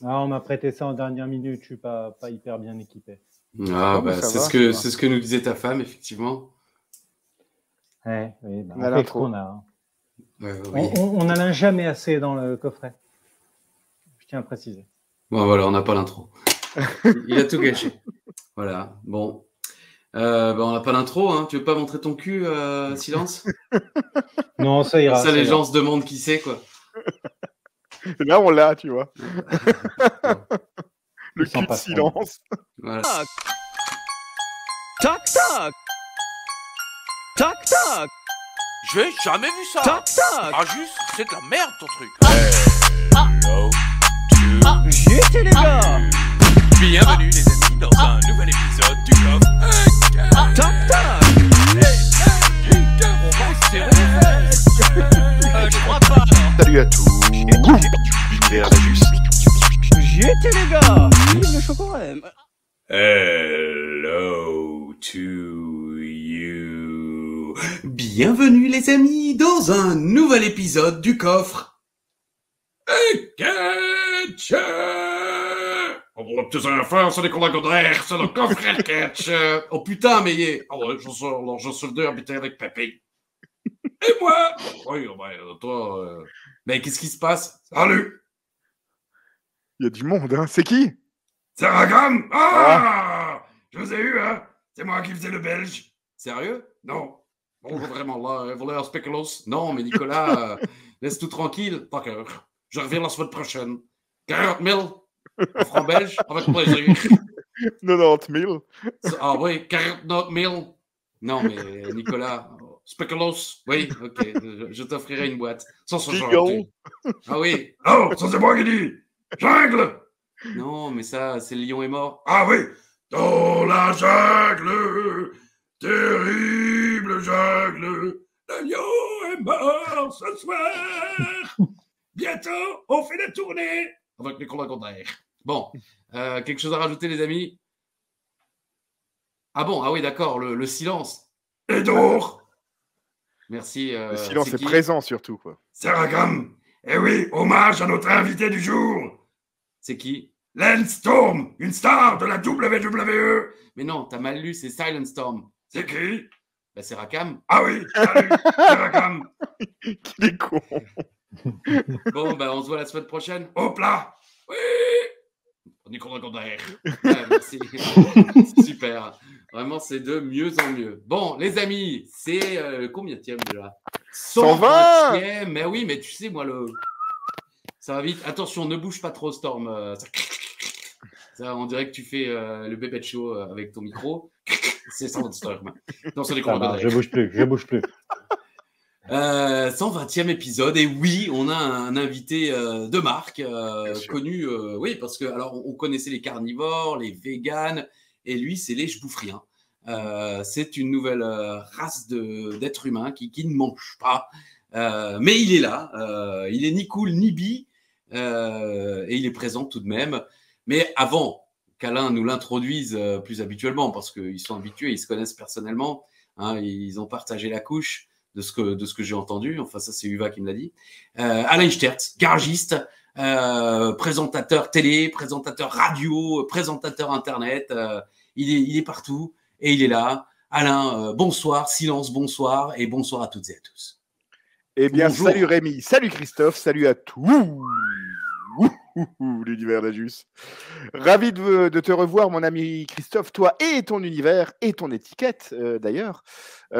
Ah, on m'a prêté ça en dernière minute, je suis pas hyper bien équipé. Ah, bah, c'est ce que nous disait ta femme, effectivement. Ouais, oui, bah, on fait ce qu'on a. Oui. On n'en a jamais assez dans le coffret. Je tiens à préciser. Bon, voilà, on n'a pas l'intro. Il a tout gâché. Voilà, bon. Bah, on n'a pas l'intro, hein. Tu veux pas montrer ton cul, Silence? Non, ça ira. Ça, les gens se demandent qui c'est, quoi. Là, on l'a, tu vois. Bon. Le cul de Silence. Voilà. Toc toc. Toc toc. J'ai jamais vu ça. Toc toc. Ah juste, c'est de la merde ton truc. J'étais les gars. Bienvenue les amis dans un nouvel épisode du coffre. Toc toc. On va se serrer les fesses. Je crois pas. Salut à tous. L'univers d'Ajus. J'étais les gars. Vive le chocolat. Hello to you. Bienvenue les amis dans un nouvel épisode du coffre. Catch. On va peut-être rien faire, c'est des collaborateurs, c'est le coffre catch. Oh putain, mais je suis deux habiter avec Pépé. Et moi? Oui, toi. Mais qu'est-ce qui se passe? Salut. Il y a du monde, hein. C'est qui? C'est Ragam. Ah, je vous ai eu, hein. C'est moi qui faisais le belge. Sérieux? Non. Bon, vraiment, là, vous voulez un spéculoos? Non, mais Nicolas, laisse tout tranquille. D'accord. Je reviens la semaine prochaine. 40 000 en francs belges, avec plaisir. 90 000. Ah oui, 49 000. Non, mais Nicolas, spéculoos, oui, ok, je t'offrirai une boîte. Sans ce genre. Ah oui. Oh, ça c'est moi qui dis. Jungle. Non, mais ça, c'est le lion est mort. Ah oui. Dans la jungle, terrible jungle, le lion est mort ce soir. Bientôt, on fait la tournée avec Nicolas Gondaire. Bon, quelque chose à rajouter, les amis? Ah bon, ah oui, d'accord, le silence. Et donc? Merci. Le silence est présent, surtout, quoi. C'est Ragam. Eh oui, hommage à notre invité du jour. C'est qui? Lance Storm, une star de la WWE. Mais non, t'as mal lu, c'est Silent Storm. C'est qui? Bah, c'est Rakam. Ah oui, salut, c'est Rakam. Qu'il est con. Bon, bah, on se voit la semaine prochaine. Hop là. Oui. Nicolas Gondaire. Ouais, merci. Super. Vraiment, c'est de mieux en mieux. Bon, les amis, c'est combienième déjà? 120. Mais oui, mais tu sais, moi, ça va vite. Attention, ne bouge pas trop, Storm. Ça, on dirait que tu fais le bébé de show avec ton micro. C'est ça, Storm. Non, c'est je bouge plus. 120e épisode. Et oui, on a un invité de marque connu. Oui, parce que alors on connaissait les carnivores, les véganes, et lui, c'est les je bouffe rien. C'est une nouvelle race d'êtres humains qui ne mange pas. Mais il est là. Il est ni cool ni bi. Et il est présent tout de même. Mais avant qu'Alain nous l'introduise plus habituellement, parce qu'ils sont habitués, ils se connaissent personnellement, hein, ils ont partagé la couche de ce que j'ai entendu. Enfin, ça, c'est Uva qui me l'a dit. Alain Stertz, garagiste, présentateur télé, présentateur radio, présentateur Internet. Il est partout et il est là. Alain, bonsoir. Silence, bonsoir. Et bonsoir à toutes et à tous. Eh bien, bonjour. Salut Rémi, salut Christophe, salut à tous. L'univers d'Ajus. Ravi de te revoir, mon ami Christophe, toi et ton univers et ton étiquette, d'ailleurs,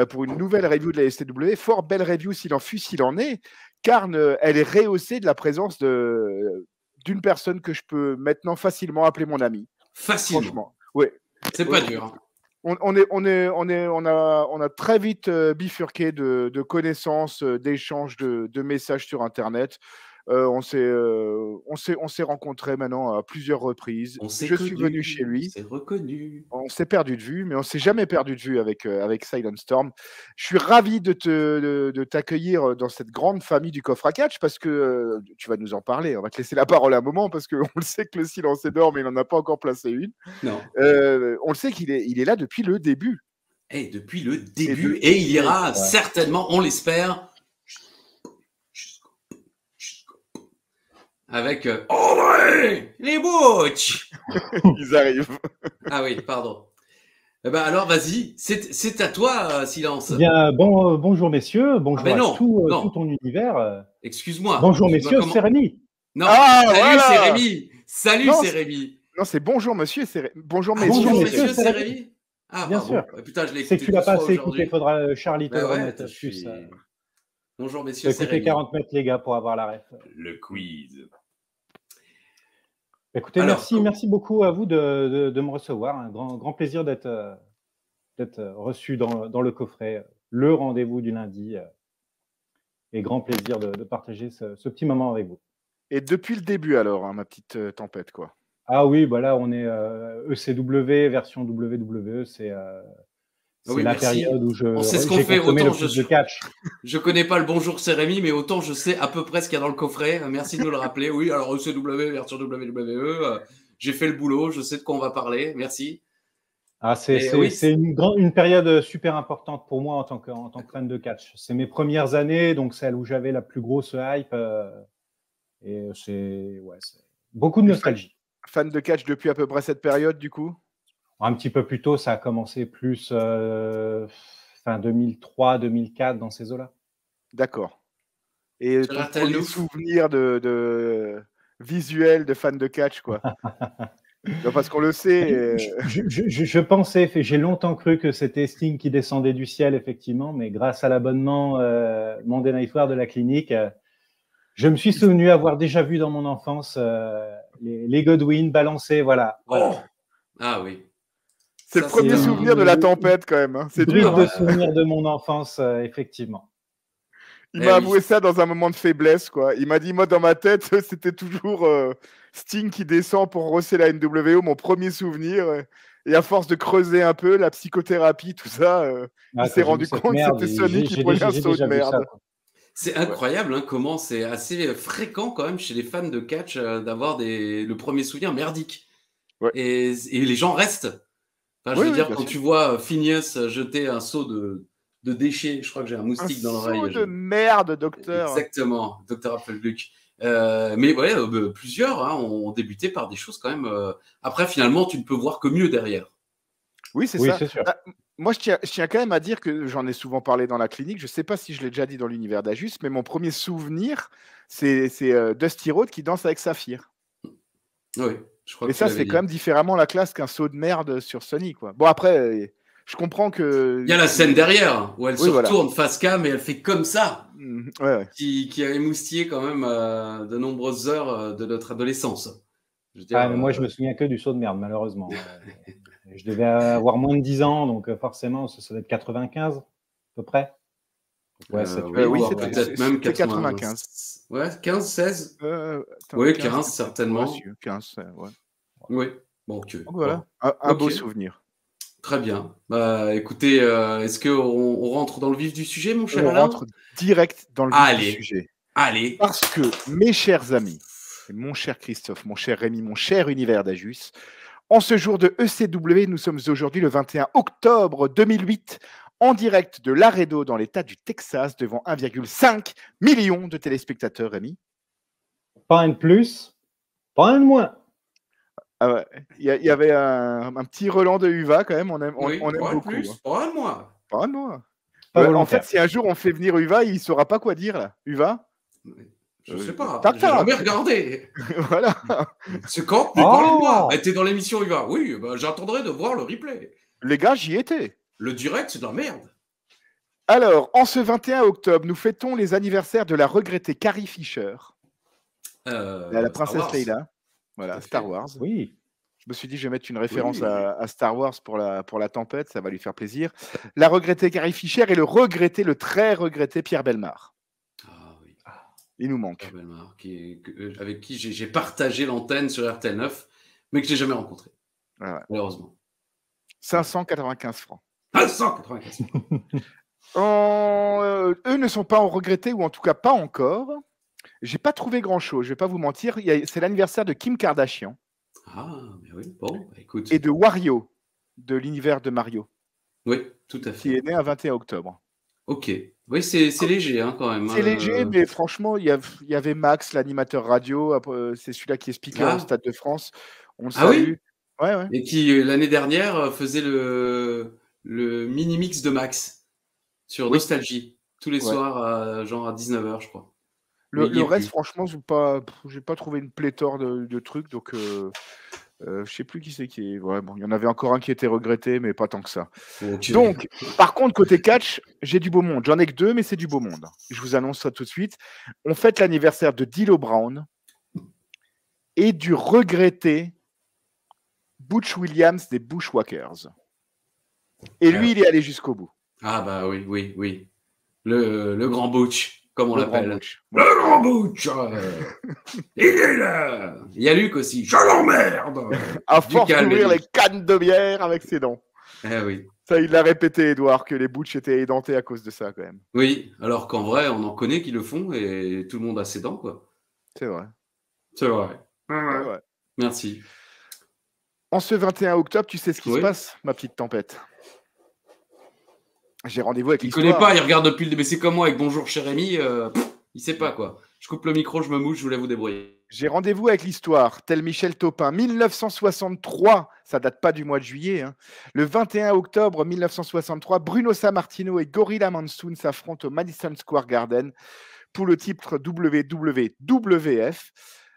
pour une nouvelle review de la STW. Fort belle review, s'il en fut, s'il en est, car elle est rehaussée de la présence d'une personne que je peux maintenant facilement appeler mon ami. Facilement. Franchement, oui. C'est pas dur. On a très vite bifurqué de connaissances, d'échanges de messages sur Internet. On s'est rencontrés maintenant à plusieurs reprises. Je suis venu chez lui. C'est reconnu. On s'est perdu de vue, mais on s'est jamais perdu de vue avec Silent Storm. Je suis ravi de t'accueillir dans cette grande famille du coffre à catch parce que tu vas nous en parler. On va te laisser la parole un moment parce qu'on le sait que le silence est d'or, mais il n'en a pas encore placé une. Non. On le sait qu'il est là depuis le début. Depuis le début, et il ira certainement, on l'espère. avec oh ouais, les butch. Ils arrivent. Ah oui, pardon. Eh ben alors, vas-y, c'est à toi, Silence. Bien, bonjour messieurs, bonjour ben non, à tout non. ton univers. Excuse-moi. Bonjour Excuse-moi, messieurs, comment- c'est Rémi. Non, Ah, salut, voilà. c'est Rémi. Salut, Non, c'est Rémi. Non, c'est bonjour monsieur, c'est bonjour Ah, messieurs. bonjour, messieurs, messieurs, c'est c'est Rémi. Rémi. Ah, Bien pardon. sûr. Putain, je l'ai C'est écouté que tu l'as 12 pas fois assez écouté, aujourd'hui. faudra Charlie te Ben le ouais, remettre. je suis... Plus, Bonjour, T'as messieurs, c'est écouté Rémi. 40 mètres les gars pour avoir la ref. Le quiz. Écoutez, Alors, merci beaucoup à vous de me recevoir. Un grand plaisir d'être reçu dans le coffret, le rendez-vous du lundi. Et grand plaisir de partager ce petit moment avec vous. Et depuis le début alors, hein, ma petite tempête quoi. Ah oui, bah là on est ECW, version WWE, c'est oui, la merci. période où On sait ce qu'on j'ai fait, consommé autant le plus de catch. Je connais pas le bonjour, c'est Rémi, mais autant je sais à peu près ce qu'il y a dans le coffret. Merci de nous le rappeler. Oui, alors ECW, version WWE, j'ai fait le boulot, je sais de quoi on va parler. Merci. Ah, c'est oui, une période super importante pour moi en tant que fan de catch. C'est mes premières années, donc celle où j'avais la plus grosse hype. Et c'est beaucoup de nostalgie. Fan de catch depuis à peu près cette période du coup? Un petit peu plus tôt, ça a commencé plus fin 2003-2004 dans ces eaux-là. D'accord. Et ton premier souvenir de visuel de fan de catch quoi? Non, parce qu'on le sait. Je pensais, j'ai longtemps cru que c'était Sting qui descendait du ciel, effectivement, mais grâce à l'abonnement Monday Night War de la clinique, je me suis souvenu avoir déjà vu dans mon enfance les Godwin balancer, voilà. Oh. Ah oui. C'est le premier souvenir de la tempête quand même. Hein. C'est dur. De souvenir de mon enfance, effectivement. Il m'a avoué ça dans un moment de faiblesse, quoi. Il m'a dit, moi, dans ma tête, c'était toujours Sting qui descend pour rosser la NWO, mon premier souvenir. Et à force de creuser un peu, la psychothérapie, tout ça, il s'est rendu compte que c'était Sony qui prenait un saut de merde. C'est incroyable hein, comment c'est assez fréquent quand même chez les fans de catch d'avoir le premier souvenir merdique. Ouais. Et les gens restent. Enfin, je veux dire, quand tu vois Phineas jeter un seau de déchets, je crois que j'ai un moustique dans l'oreille. Un seau de merde, docteur. Exactement, docteur Appelgluck. Mais ouais, plusieurs hein, ont débuté par des choses quand même. Après, finalement, tu ne peux voir que mieux derrière. Oui, c'est ça. Sûr. Moi, je tiens quand même à dire que j'en ai souvent parlé dans la clinique. Je ne sais pas si je l'ai déjà dit dans l'univers d'Ajus, mais mon premier souvenir, c'est Dusty Rhodes qui danse avec Saphir. Oui, je crois. Et ça, c'est quand même différemment la classe qu'un saut de merde sur Sony, quoi. Bon, après, je comprends que. Il y a la scène derrière où elle se retourne face cam et elle fait comme ça. Ouais. Qui a émoustillé quand même de nombreuses heures de notre adolescence. Je veux dire, mais moi, je me souviens que du saut de merde, malheureusement. Je devais avoir moins de 10 ans, donc forcément, ça doit être 95, à peu près. Ouais, oui, peut-être même 95. Ouais, 15, 16 oui, 15, certainement. 15, ouais. Oui, bon, ok. Donc, voilà, un beau souvenir. Très bien. Bah, écoutez, est-ce qu'on rentre dans le vif du sujet, mon cher Alain ? On rentre direct dans le vif du sujet. Allez. Parce que, mes chers amis, mon cher Christophe, mon cher Rémi, mon cher univers d'Ajus, en ce jour de ECW, nous sommes aujourd'hui le 21 octobre 2008, en direct de Laredo dans l'État du Texas, devant 1,5 million de téléspectateurs, Rémi. Pas un de plus, pas un de moins. Ah ouais. Il y avait un petit Roland de Uva quand même, on aime beaucoup. Plus, pas un de moins. Pas un de moins. En fait, si un jour on fait venir Uva, il ne saura pas quoi dire là. Uva ? Je sais pas, j'ai jamais regardé. Voilà. C'est quand tu parles de moi. T'es dans l'émission Uva. Oui, bah, j'attendrai de voir le replay. Les gars, j'y étais. Le direct, c'est de la merde. Alors, en ce 21 octobre, nous fêtons les anniversaires de la regrettée Carrie Fisher. La princesse Leila. Voilà, Star Wars. Oui. Je me suis dit, je vais mettre une référence à Star Wars pour la tempête, ça va lui faire plaisir. La regrettée Carrie Fisher et le très regretté Pierre Bellemare. Ah oui. Il nous manque. Pierre Bellemare, avec qui j'ai partagé l'antenne sur RTL9, mais que je n'ai jamais rencontré. Malheureusement. 595 francs. 595 francs. Eux ne sont pas en regretté, ou en tout cas pas encore. J'ai pas trouvé grand-chose, je vais pas vous mentir. C'est l'anniversaire de Kim Kardashian. Ah, mais oui, bon, écoute. Et de Wario, de l'univers de Mario. Oui, tout à fait. Qui est né un 21 octobre. Ok. Oui, c'est léger hein, quand même. C'est léger, mais franchement, il y avait Max, l'animateur radio. C'est celui-là qui expliquait au Stade de France. On le salue. Oui. Ouais, ouais. Et qui, l'année dernière, faisait le mini-mix de Max sur Nostalgie, tous les soirs, genre à 19h, je crois. Le reste, franchement, j'ai pas trouvé une pléthore de trucs, donc je sais plus qui c'est qui est. Ouais, bon, il y en avait encore un qui était regretté, mais pas tant que ça. Okay. Donc, par contre, côté catch, j'ai du beau monde. J'en ai que 2, mais c'est du beau monde. Je vous annonce ça tout de suite. On fête l'anniversaire de D'Lo Brown et du regretté Butch Williams des Bushwhackers. Et lui, il est allé jusqu'au bout. Ah bah oui. Le grand Butch, comme on l'appelle. Le grand Butch. Il est là. Il y a Luc aussi. Je l'emmerde. À force d'ouvrir les cannes de bière avec ses dents. Eh oui. Ça, il l'a répété, Edouard, que les Butch étaient édentés à cause de ça, quand même. Oui, alors qu'en vrai, on en connaît qui le font et tout le monde a ses dents, quoi. C'est vrai. C'est vrai. Ouais. Merci. En ce 21 octobre, tu sais ce qui se passe, ma petite tempête? J'ai rendez-vous avec l'histoire. Il connaît pas, il regarde depuis le début. C'est comme moi avec Bonjour cher Rémi, il sait pas quoi. Je coupe le micro, je me mouche, je voulais vous débrouiller. J'ai rendez-vous avec l'histoire, tel Michel Taupin. 1963, ça date pas du mois de juillet. Hein. Le 21 octobre 1963, Bruno Sammartino et Gorilla Monsoon s'affrontent au Madison Square Garden pour le titre WWF.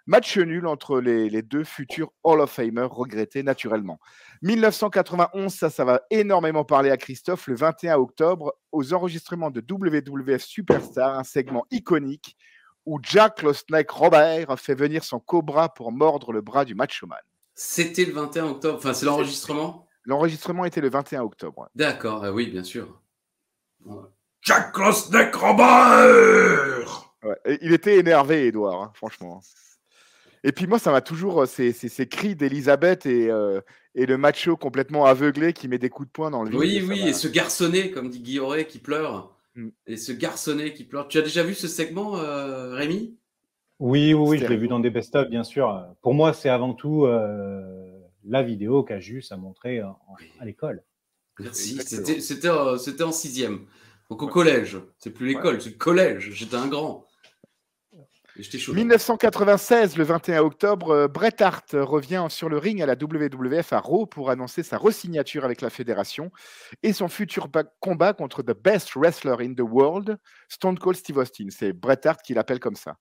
Match nul entre les deux futurs Hall of Famers, regrettés naturellement. 1991, ça va énormément parler à Christophe. Le 21 octobre, aux enregistrements de WWF Superstar, un segment iconique où Jack le Snake Robert fait venir son cobra pour mordre le bras du Macho Man. C'était le 21 octobre, enfin c'est l'enregistrement? L'enregistrement était le 21 octobre. Ouais. D'accord, oui, bien sûr. Ouais. Jack le Snake Robert. Ouais. Il était énervé, Edouard, hein, franchement. Et puis moi, ça m'a toujours ces cris d'Elisabeth et le macho complètement aveuglé qui met des coups de poing dans le vide. Oui, et ce garçonnet, comme dit Guillauret, qui pleure. Et ce garçonnet qui pleure. Tu as déjà vu ce segment, Rémi? Oui, je l'ai vu dans des best-of, bien sûr. Pour moi, c'est avant tout la vidéo qu'Ajus a montrée à l'école. Merci. C'était en 6e. Donc au collège. C'est plus l'école, c'est le collège. J'étais un grand. 1996, le 21 octobre, Bret Hart revient sur le ring à la WWF à Raw pour annoncer sa re-signature avec la fédération et son futur combat contre the best wrestler in the world, Stone Cold Steve Austin. C'est Bret Hart qui l'appelle comme ça.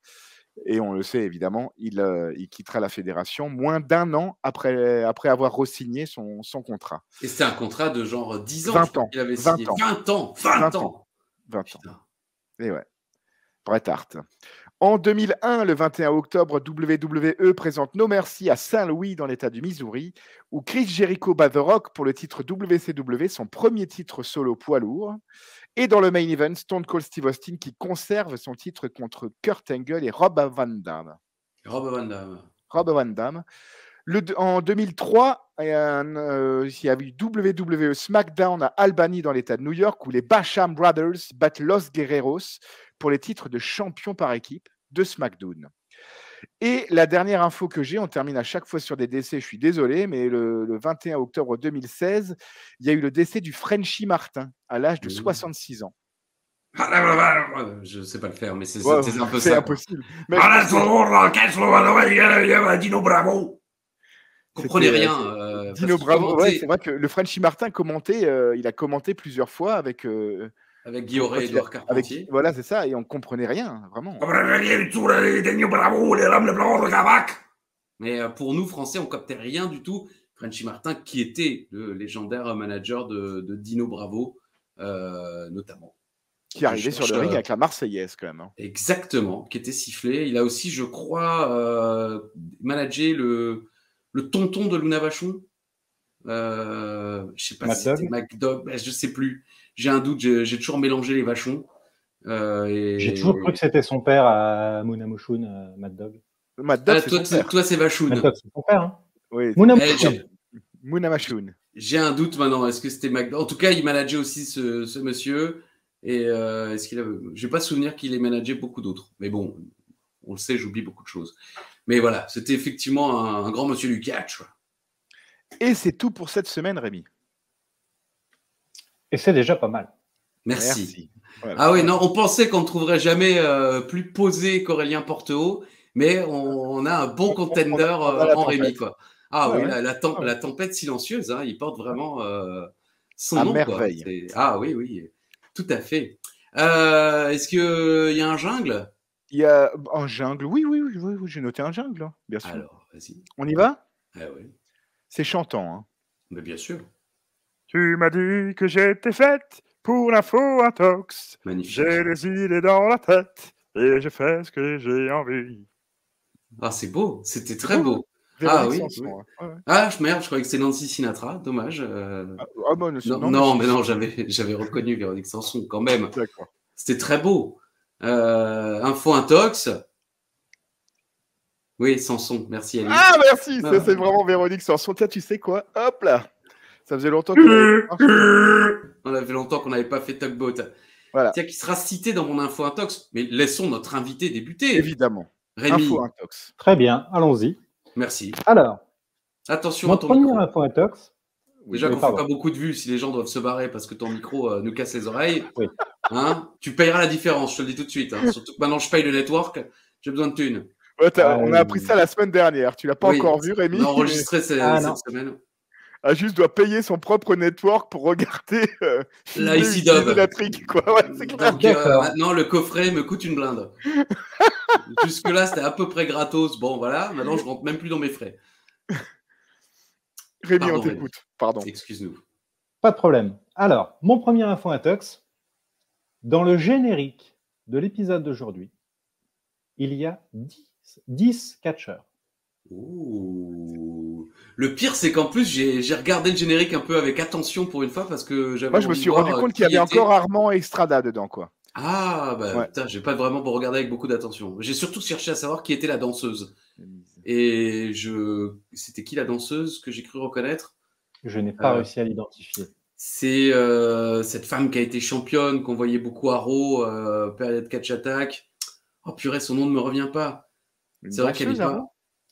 Et on le sait évidemment, il quittera la fédération moins d'1 an après avoir re-signé son contrat. Et c'était un contrat de genre 10 ans. 20 ans. Il avait signé. 20 ans. Et ouais. Bret Hart. En 2001, le 21 octobre, WWE présente No Mercy à Saint-Louis dans l'État du Missouri, où Chris Jericho bat The Rock pour le titre WCW, son premier titre solo poids lourd. Et dans le main event, Stone Cold Steve Austin qui conserve son titre contre Kurt Angle et Rob Van Dam. En 2003, il y a eu WWE SmackDown à Albany dans l'État de New York, où les Basham Brothers battent Los Guerreros pour les titres de champion par équipe de SmackDown. Et la dernière info que j'ai, on termine à chaque fois sur des décès, je suis désolé, mais le 21 octobre 2016, il y a eu le décès du Frenchy Martin à l'âge de 66 ans. Je ne sais pas le faire, mais c'est un peu ça. C'est impossible. Dino Bravo. Comprenez rien. Dino Bravo, ouais, c'est vrai que le Frenchy Martin commentait, il a commenté plusieurs fois avec Guillauret et Edouard Carpentier. Voilà, c'est ça, et on ne comprenait rien, vraiment. Mais pour nous, Français, on ne captait rien du tout. Frenchy Martin, qui était le légendaire manager de Dino Bravo, notamment. Qui arrivait sur le ring avec la Marseillaise, quand même. Hein. Exactement, qui était sifflé. Il a aussi, je crois, managé le tonton de Luna Vachon. Je ne sais pas si c'était McDog, je ne sais plus. J'ai un doute, j'ai toujours mélangé les Vachons. J'ai toujours cru que c'était son père à Munamoshun, Mad Dog. Mad Dog, toi, c'est Vachon. Mad Dog, c'est son père. Hein. Oui. Munamoshun. J'ai un doute maintenant. Est-ce que c'était McDog? En tout cas, il manageait aussi ce monsieur. Et est-ce qu'il j'ai pas souvenir qu'il ait managé beaucoup d'autres. Mais bon, on le sait, j'oublie beaucoup de choses. Mais voilà, c'était effectivement un grand monsieur du catch. Et c'est tout pour cette semaine, Rémi. Et c'est déjà pas mal. Merci. Voilà. Ah oui, non, on pensait qu'on ne trouverait jamais plus posé qu'Aurélien Porteau, mais on a un bon contender on a la en Rémi, tempête. quoi. Ah Ouais, oui, ouais. la tempête silencieuse, hein, il porte vraiment son À nom, merveille. quoi. Ah oui, oui, tout à fait. Est-ce qu'il y a un jungle? Il y a un jungle. Oui, j'ai noté un jungle, hein, bien sûr. Alors, vas-y. On y va? Ah oui, C'est chantant. Hein. mais bien sûr. Tu m'as dit que j'étais faite pour l'info intox. Magnifique. J'ai des idées dans la tête et je fais ce que j'ai envie. Ah, c'est beau, c'était très beau, beau. Véronique Ah oui, Sanson, oui. hein. Ouais. Ah, merde, je croyais que c'était Nancy Sinatra, dommage. Ah, bon, Non, mais non, j'avais reconnu Véronique Sanson quand même. D'accord. C'était très beau. Info intox. Oui, Sanson, merci Ali. Ah, merci, Ah. c'est vraiment Véronique Sanson. Tiens, tu sais quoi? Hop là. Ça faisait longtemps que On avait longtemps qu'on n'avait pas fait Tugboat. Voilà. Tiens, qui sera cité dans mon info intox. Mais laissons notre invité débuter. Évidemment. Rémi, Info intox. Très bien, allons-y. merci. Alors, Attention à mon ton premier micro. info intox. Déjà Oui, qu'on ne fait pardon. pas beaucoup de vues si les gens doivent se barrer parce que ton micro nous casse les oreilles. Oui. Hein, tu payeras la différence, je te le dis tout de suite. Hein. Surtout que maintenant je paye le network, j'ai besoin de thunes. Ouais, on a appris ça la semaine dernière. Tu l'as pas Oui, encore vu, Rémi? On a enregistré cette non. semaine. Juste doit payer son propre network pour regarder La IC Dub. électrique, quoi. Ouais, c'est clair. Donc D'accord. maintenant le coffret me coûte une blinde. Jusque-là c'était à peu près gratos. Bon voilà, maintenant je rentre même plus dans mes frais. Rémi, Pardon, on t'écoute. Pardon. Excuse-nous. Pas de problème. Alors, mon premier info intox. Dans le générique de l'épisode d'aujourd'hui, il y a 10 catcheurs. Ouh. Le pire, c'est qu'en plus, j'ai regardé le générique un peu avec attention pour une fois parce que j'avais. Moi, je me suis rendu compte qu'il y avait encore Armand Estrada dedans, quoi. Ah, bah, Ouais. putain, j'ai pas vraiment regardé avec beaucoup d'attention. J'ai surtout cherché à savoir qui était la danseuse. Et c'était qui la danseuse que j'ai cru reconnaître? Je n'ai pas réussi à l'identifier. C'est cette femme qui a été championne, qu'on voyait beaucoup à Raw, période catch attack. Oh purée, son nom ne me revient pas. C'est vrai qu'elle est pas.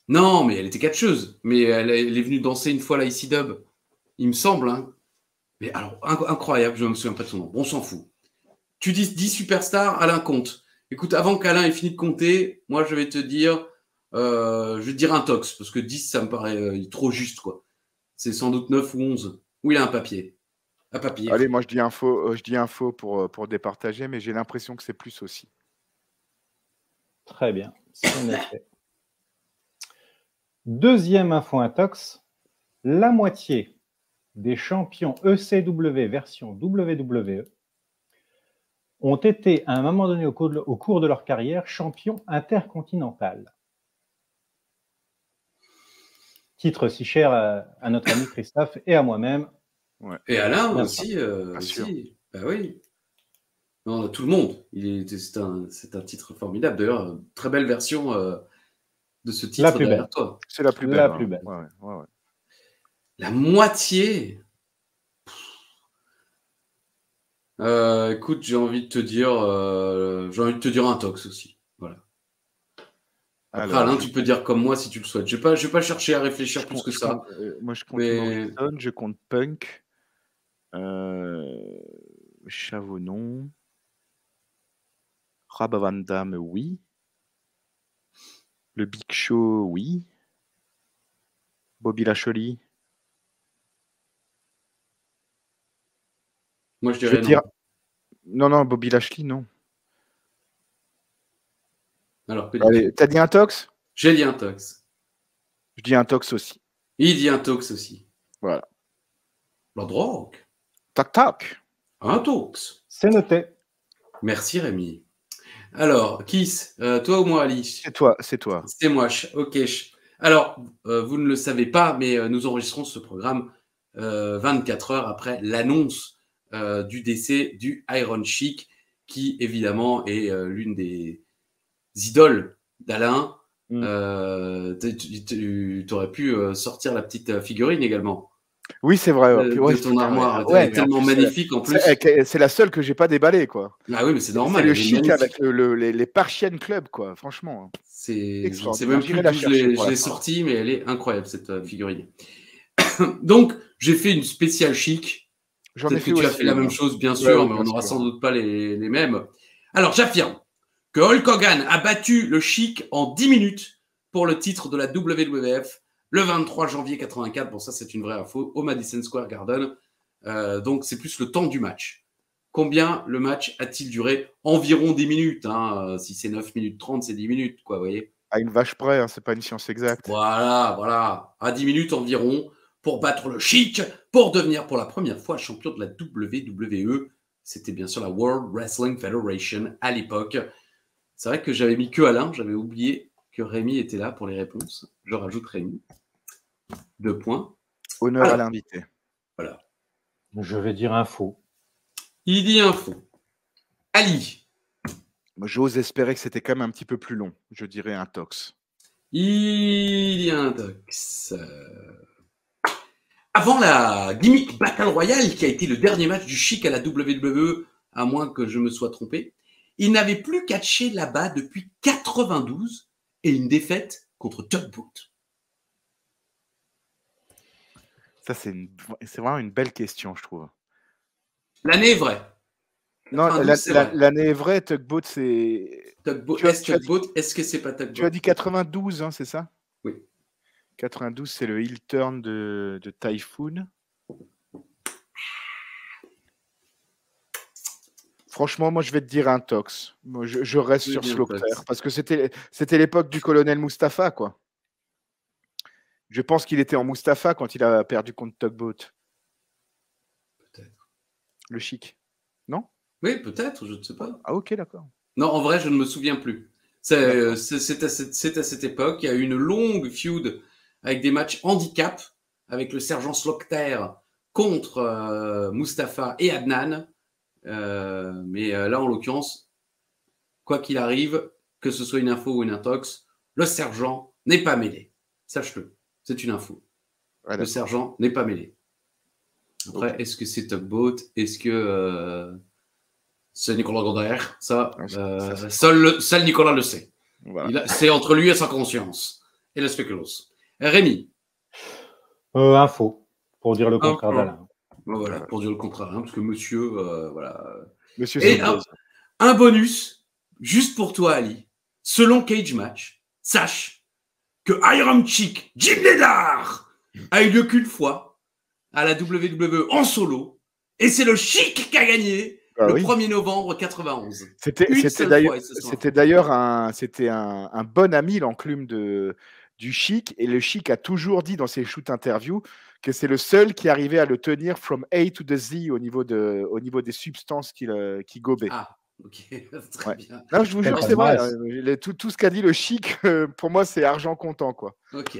Non, mais elle était catcheuse. Mais elle est venue danser une fois la IC Dub. Il me semble. Hein. Mais alors, incroyable, je ne me souviens pas de son nom. Bon, on s'en fout. Tu dis 10 superstars, Alain compte. Écoute, avant qu'Alain ait fini de compter, moi, je vais te dire un tox. Parce que 10, ça me paraît trop juste, quoi. C'est sans doute 9 ou 11. Ou il a un papier. Un papier. Allez, moi, je dis info pour départager, mais j'ai l'impression que c'est plus aussi. Très bien. C'est noté. Deuxième info intox, la moitié des champions ECW version WWE ont été à un moment donné au cours de leur carrière champions intercontinental. Titre si cher à notre ami Christophe et à moi-même. Ouais. Et Alain bien aussi. sûr. Bah oui. Non, tout le monde. C'est un titre formidable. D'ailleurs, très belle version de ce titre derrière toi. C'est la plus belle. La plus belle. Ouais. La moitié. Écoute, j'ai envie de te dire un tox aussi. Voilà. Après, Alain, tu peux dire comme moi si tu le souhaites. Je vais pas chercher à réfléchir plus que ça. Moi, je compte Morrison, je compte Punk, Chavonon, Rob Van Dam, oui. Le Big Show, oui. Bobby Lashley. Moi, je dirais non. Non, Bobby Lashley, non. Alors, allez, t'as dit un tox? J'ai dit un tox. Je dis un tox aussi. Il dit un tox aussi. Voilà. La drogue. Tac. Un tox. C'est noté. Merci Rémi. Alors, Kiss, toi ou moi, Ali? C'est toi. C'est moi. Ok. Alors, vous ne le savez pas, mais nous enregistrons ce programme 24 heures après l'annonce du décès du Iron Sheik, qui évidemment est l'une des idoles d'Alain. Tu aurais pu sortir la petite figurine également. Oui, c'est vrai. De ton armoire. Elle est tellement magnifique en plus. C'est la seule que j'ai pas déballée, quoi. Ah oui, mais c'est normal. C'est le Sheik avec les Parchian Club, quoi. Franchement. Je ne sais même plus d'où je l'ai sortie, mais elle est incroyable, cette figurine. Donc, j'ai fait une spéciale Sheik. J'en ai Peut-être fait que tu as aussi. fait la même chose, bien sûr, mais on n'aura sans doute pas les mêmes. Alors, j'affirme que Hulk Hogan a battu le Chic en 10 minutes pour le titre de la WWF le 23 janvier 84. Bon, ça, c'est une vraie info, au Madison Square Garden. Donc, c'est plus le temps du match. Combien le match a-t-il duré? Environ 10 minutes. Hein. Si c'est 9 minutes 30, c'est 10 minutes, quoi, vous voyez. À une vache près, hein, c'est pas une science exacte. Voilà. À 10 minutes environ pour battre le Chic, pour devenir pour la première fois champion de la WWE. C'était bien sûr la World Wrestling Federation à l'époque. C'est vrai que j'avais mis que Alain, j'avais oublié que Rémi était là pour les réponses. Je rajoute Rémi. 2 points. Honneur à l'invité. Voilà. Je vais dire info. Il dit info. Ali. J'ose espérer que c'était quand même un petit peu plus long. Je dirais un tox. Il dit un tox. Avant la gimmick Battle Royale, qui a été le dernier match du Chic à la WWE, à moins que je me sois trompé, il n'avait plus catché là-bas depuis 92 et une défaite contre Tugboat. Ça, c'est vraiment une belle question, je trouve. L'année est vraie. Non, l'année est vraie. Tugboat, c'est... Est-ce que c'est pas Tugboat? Tu as dit 92, hein, c'est ça? Oui. 92, c'est le heel turn de Typhoon. Franchement, moi, je vais te dire un tox. Moi, je reste sur Slaughter parce que c'était l'époque du colonel Mustafa, quoi. Je pense qu'il était en Mustafa quand il a perdu contre Tugboat. Peut-être. Le Chic. Non? Oui, peut-être, je ne sais pas. Ah, ok, d'accord. Non, en vrai, je ne me souviens plus. C'est à cette époque. Il y a eu une longue feud avec des matchs handicap avec le sergent Slaughter contre Mustafa et Adnan. Mais là, en l'occurrence, quoi qu'il arrive, que ce soit une info ou une intox, le sergent n'est pas mêlé. Sache-le, c'est une info. Ouais, le sergent n'est pas mêlé. Après, Est-ce que c'est Tugboat? Est-ce que c'est Nicolas Goder? Ça, seul Nicolas le sait. Voilà. C'est entre lui et sa conscience. Et le spéculos. Rémi. Info, pour dire le contraire d'Alain. Voilà, pour dire le contraire, hein, parce que monsieur, voilà. Monsieur, et un bonus, juste pour toi, Ali. Selon Cage Match, sache que Iron Chick, Jim Neidhart, a eu lieu qu'une fois à la WWE en solo, et c'est le Chic qui a gagné le 1er novembre 91. C'était d'ailleurs un bon ami, l'enclume du Chic, et le Chic a toujours dit dans ses shoot interviews que c'est le seul qui arrivait à le tenir from A to the Z au niveau des substances qu'il gobait. Ah, ok, très bien. Non, je vous jure, c'est vrai. Tout ce qu'a dit le Chic, pour moi, c'est argent comptant, quoi. Ok.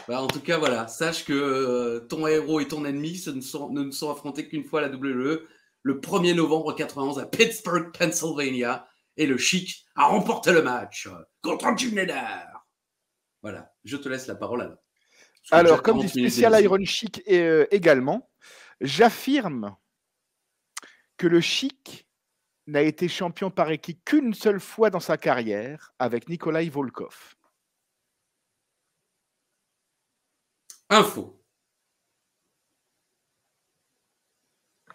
Bah, en tout cas, voilà. Sache que ton héros et ton ennemi ne sont affrontés qu'une fois à la WWE, le 1er novembre 91 à Pittsburgh, Pennsylvania, et le Chic a remporté le match contre Jim Neidhart. Voilà. Je te laisse la parole, Alain. Alors, comme dit Spécial Iron Chic également, j'affirme que le Chic n'a été champion par équipe qu'une seule fois dans sa carrière avec Nikolai Volkov. Info.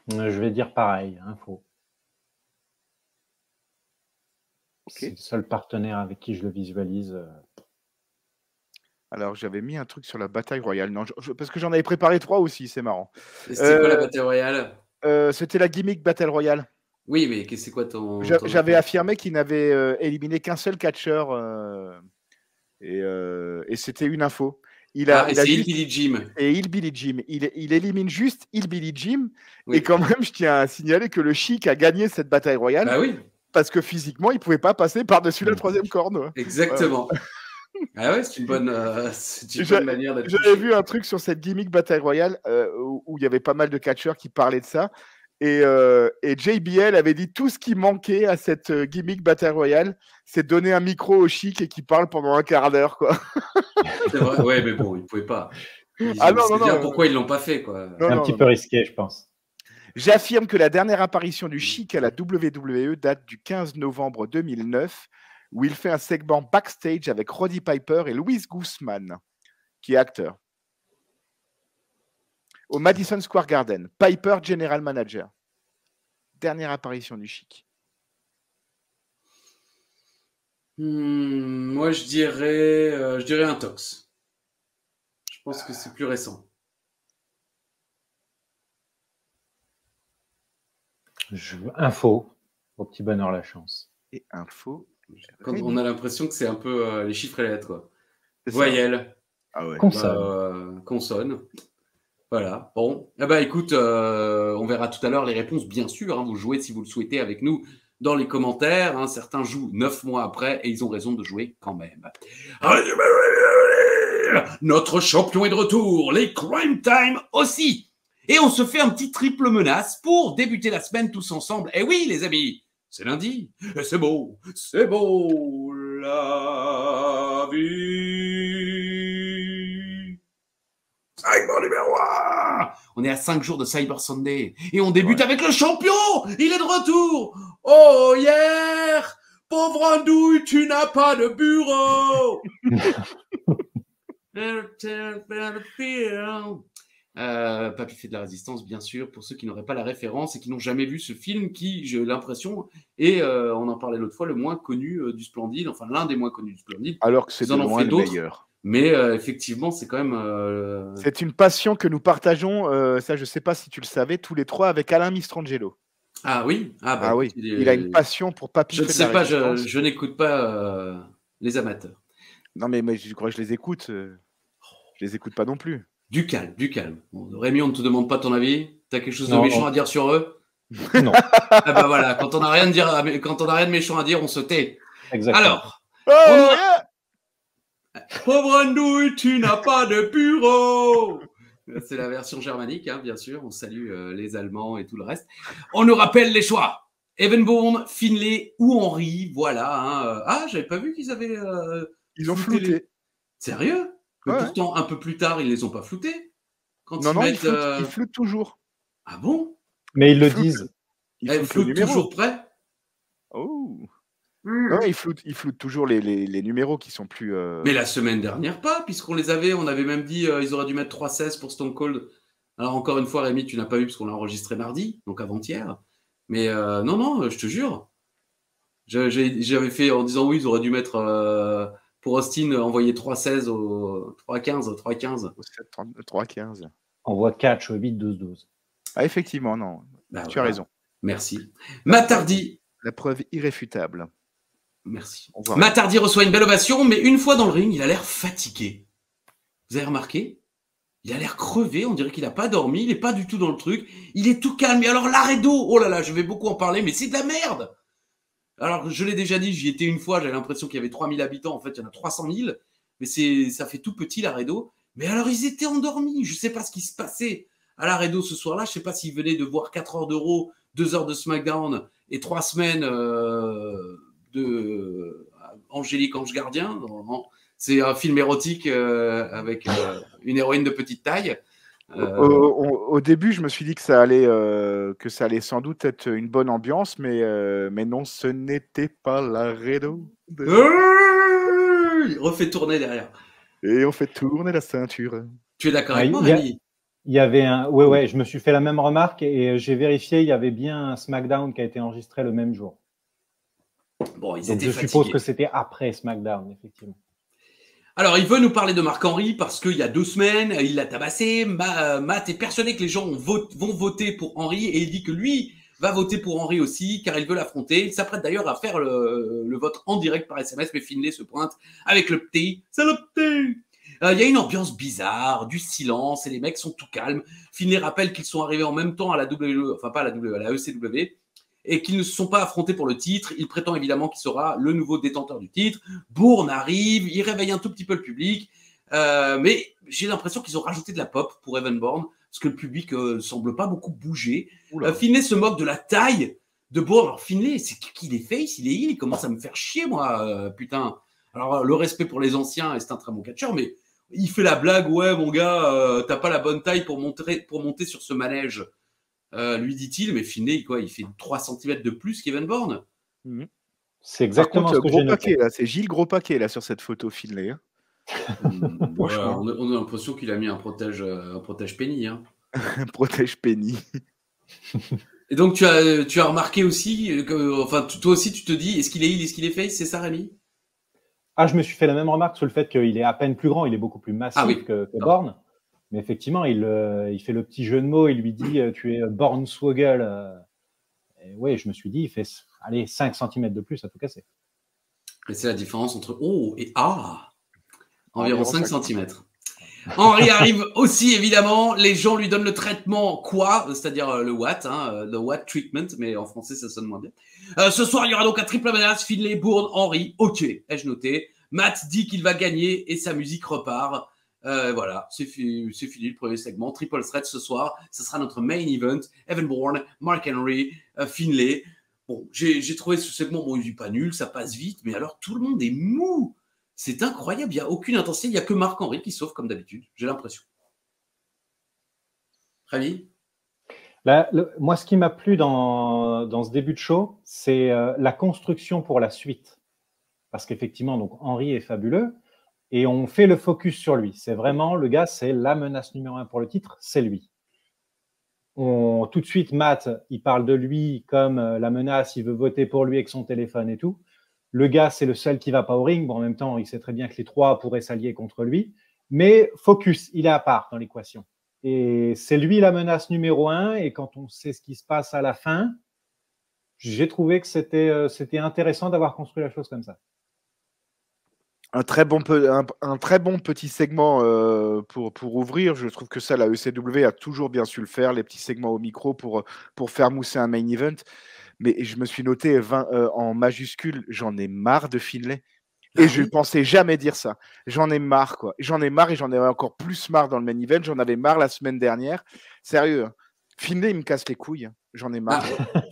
Je vais dire pareil, info. Okay. C'est le seul partenaire avec qui je le visualise. Alors, j'avais mis un truc sur la bataille royale. Non, parce que j'en avais préparé 3 aussi, c'est marrant. C'était quoi la bataille royale? C'était la gimmick Battle Royale. Oui, mais c'est quoi ton... J'avais affirmé qu'il n'avait éliminé qu'un seul catcheur. Et c'était une info. C'est Hillbilly Jim. Et Hillbilly Jim. Il élimine juste Hillbilly Jim. Oui. Et quand même, je tiens à signaler que le Chic a gagné cette bataille royale. Bah oui. Parce que physiquement, il ne pouvait pas passer par-dessus la 3e corde. Exactement. Ah ouais, c'est une bonne manière d'être. J'avais vu un truc sur cette gimmick Battle Royale où il y avait pas mal de catcheurs qui parlaient de ça. Et JBL avait dit tout ce qui manquait à cette gimmick Battle Royale, c'est donner un micro au Chic et qu'il parle pendant un quart d'heure, quoi. C'est vrai, ouais, mais bon, ils ne pouvaient pas. Pourquoi ils l'ont pas fait, quoi. C'est un petit peu risqué, je pense. J'affirme que la dernière apparition du Chic à la WWE date du 15 novembre 2009, où il fait un segment backstage avec Roddy Piper et Louis Guzman, qui est acteur. au Madison Square Garden. Piper, General Manager. Dernière apparition du Chic. Moi, je dirais un tox. Je pense que c'est plus récent. Info, au petit bonheur la chance. Et info. Quand on a l'impression que c'est un peu les chiffres et les lettres, quoi. C'est ça. Voyelle. Ah ouais. Consonne. Voilà. Bon. Eh ben, écoute, on verra tout à l'heure les réponses, bien sûr. Hein, vous jouez si vous le souhaitez avec nous dans les commentaires. Hein. Certains jouent 9 mois après et ils ont raison de jouer quand même. Notre champion est de retour. Les Crime Time aussi. Et on se fait un petit triple menace pour débuter la semaine tous ensemble. Et oui, les amis, c'est lundi. Et c'est beau, la vie. Cyber numéro 1. On est à 5 jours de Cyber Sunday. Et on débute avec le champion. Il est de retour. Oh, hier. Pauvre andouille, tu n'as pas de bureau. Papy fait de la résistance, bien sûr, pour ceux qui n'auraient pas la référence et qui n'ont jamais vu ce film qui, j'ai l'impression, est, on en parlait l'autre fois, le moins connu du Splendide, enfin l'un des moins connus du Splendide. Alors que c'est de loin le meilleur. Mais effectivement, c'est quand même... C'est une passion que nous partageons, ça je ne sais pas si tu le savais, tous les trois avec Alain Mistrangelo. Ah oui, oui. Il a une passion pour Papy. Je ne sais pas, je n'écoute pas les amateurs. Non mais je crois que je les écoute. Je les écoute pas non plus. Du calme, du calme. Bon, Rémi, on ne te demande pas ton avis. Tu as quelque chose de méchant à dire sur eux? Non. Ah bah voilà, quand on n'a rien de méchant à dire, on se tait. Exactement. Alors, pauvre andouille, tu n'as pas de bureau. C'est la version germanique, hein, bien sûr. On salue les Allemands et tout le reste. On nous rappelle les choix. Evan Bourne, Finlay ou Henry. Voilà. Hein. Ah, j'avais pas vu qu'ils avaient... ils ont flouté. Sérieux? Mais pourtant, un peu plus tard, ils les ont pas floutés. Ils floutent toujours. Ah bon? Mais ils le disent. Ils floutent toujours près? Oh. Non, ils floutent toujours les numéros qui sont plus... Mais la semaine dernière, pas, puisqu'on les avait. On avait même dit ils auraient dû mettre 3-16 pour Stone Cold. Alors, encore une fois, Rémi, tu n'as pas eu parce qu'on l'a enregistré mardi, donc avant-hier. Mais non, je te jure. J'avais fait en disant oui, ils auraient dû mettre... pour Austin, envoyer 3-16 au 3-15. 3-15. Envoie catch au 8-12-12. Ah, effectivement, non. Bah, tu as raison. Merci. Matardi. La preuve irréfutable. Merci. Matardi reçoit une belle ovation, mais une fois dans le ring, il a l'air fatigué. Vous avez remarqué? Il a l'air crevé, on dirait qu'il n'a pas dormi, il n'est pas du tout dans le truc. Il est tout calme. Et alors, Laredo, oh là là, je vais beaucoup en parler, mais c'est de la merde. Alors, je l'ai déjà dit, j'y étais une fois, j'avais l'impression qu'il y avait 3000 habitants. En fait, il y en a 300 000. Mais ça fait tout petit, Laredo. Mais alors, ils étaient endormis. Je ne sais pas ce qui se passait à Laredo ce soir-là. Je ne sais pas s'ils venaient de voir 4 heures de Raw, 2 heures de SmackDown et 3 semaines de Angélique Ange Gardien. C'est un film érotique avec une héroïne de petite taille. Au début, je me suis dit que ça allait sans doute être une bonne ambiance, mais non, ce n'était pas Laredo. Il refait tourner derrière. Et on fait tourner la ceinture. Tu es d'accord avec moi, Rémi? Il y avait un... Ouais, je me suis fait la même remarque et j'ai vérifié, il y avait bien un SmackDown qui a été enregistré le même jour. Bon, ils Donc étaient je fatigués. suppose que c'était après SmackDown, effectivement. Alors, il veut nous parler de Marc-Henry parce qu'il y a 2 semaines, il l'a tabassé. Matt est persuadé que les gens vont voter pour Henry et il dit que lui va voter pour Henry aussi car il veut l'affronter. Il s'apprête d'ailleurs à faire le vote en direct par SMS, mais Finlay se pointe avec le petit. C'est le petit. Il y a une ambiance bizarre, du silence et les mecs sont tout calmes. Finlay rappelle qu'ils sont arrivés en même temps à la WWE, enfin pas à la WWE, à la ECW. Et qu'ils ne se sont pas affrontés pour le titre. Il prétend évidemment qu'il sera le nouveau détenteur du titre. Bourne arrive, il réveille un tout petit peu le public. Mais j'ai l'impression qu'ils ont rajouté de la pop pour Evan Bourne, parce que le public semble pas beaucoup bouger. Finlay se moque de la taille de Bourne. Alors Finlay, c'est qu'il est face, il est il commence à me faire chier, moi, putain. Alors le respect pour les anciens, et c'est un très bon catcheur, mais il fait la blague, ouais mon gars, t'as pas la bonne taille pour monter sur ce manège. Lui dit-il, mais Finlay, quoi, il fait 3 cm de plus qu'Evan Bourne. C'est exactement ce que j'ai noté. C'est Gilles Gros Paquet là, sur cette photo Finlay. Ouais, on a l'impression qu'il a mis un protège penny. Hein. Protège Penny. Et donc, tu as remarqué aussi, toi aussi, tu te dis, est-ce qu'il est heal, est-ce qu'il est face, c'est ça, Rémi? Ah, je me suis fait la même remarque sur le fait qu'il est à peine plus grand, il est beaucoup plus massif que Born. Mais effectivement, il fait le petit jeu de mots, il lui dit tu es Born Swoggle. Oui, je me suis dit, il fait 5 cm de plus à tout casser. Et c'est la différence entre O et A. Environ 5 cm. Henry arrive aussi, évidemment. Les gens lui donnent le traitement quoi, c'est-à-dire le Watt, le Watt treatment, mais en français, ça sonne moins bien. Ce soir, il y aura donc un triple menace, Finlay, Bourne, Henry. Ok, ai-je noté. Matt dit qu'il va gagner et sa musique repart. Voilà, c'est fini le premier segment. Triple threat ce soir, ce sera notre main event. Evan Bourne, Mark Henry, Finlay. Bon, j'ai trouvé ce segment, bon, il n'est pas nul, ça passe vite, mais alors tout le monde est mou. C'est incroyable, il n'y a aucune intensité, il n'y a que Marc Henry qui sauve comme d'habitude, j'ai l'impression. Ravi ? Moi, ce qui m'a plu dans ce début de show, c'est la construction pour la suite. Parce qu'effectivement, donc Henry est fabuleux et on fait le focus sur lui. C'est vraiment, le gars, c'est la menace numéro 1 pour le titre, c'est lui. Tout de suite, Matt, il parle de lui comme la menace, il veut voter pour lui avec son téléphone et tout. Le gars, c'est le seul qui va pas au ring. Bon, en même temps, il sait très bien que les trois pourraient s'allier contre lui. Mais focus, il est à part dans l'équation. Et c'est lui la menace numéro 1. Et quand on sait ce qui se passe à la fin, j'ai trouvé que c'était intéressant d'avoir construit la chose comme ça. Un très bon petit segment pour ouvrir. Je trouve que ça, la ECW a toujours bien su le faire, les petits segments au micro pour faire mousser un main event. Mais je me suis noté en majuscule, j'en ai marre de Finlay. Et je ne pensais jamais dire ça. J'en ai marre, quoi. J'en ai marre et j'en ai encore plus marre dans le main event. J'en avais marre la semaine dernière. Sérieux, Finlay, il me casse les couilles. J'en ai marre.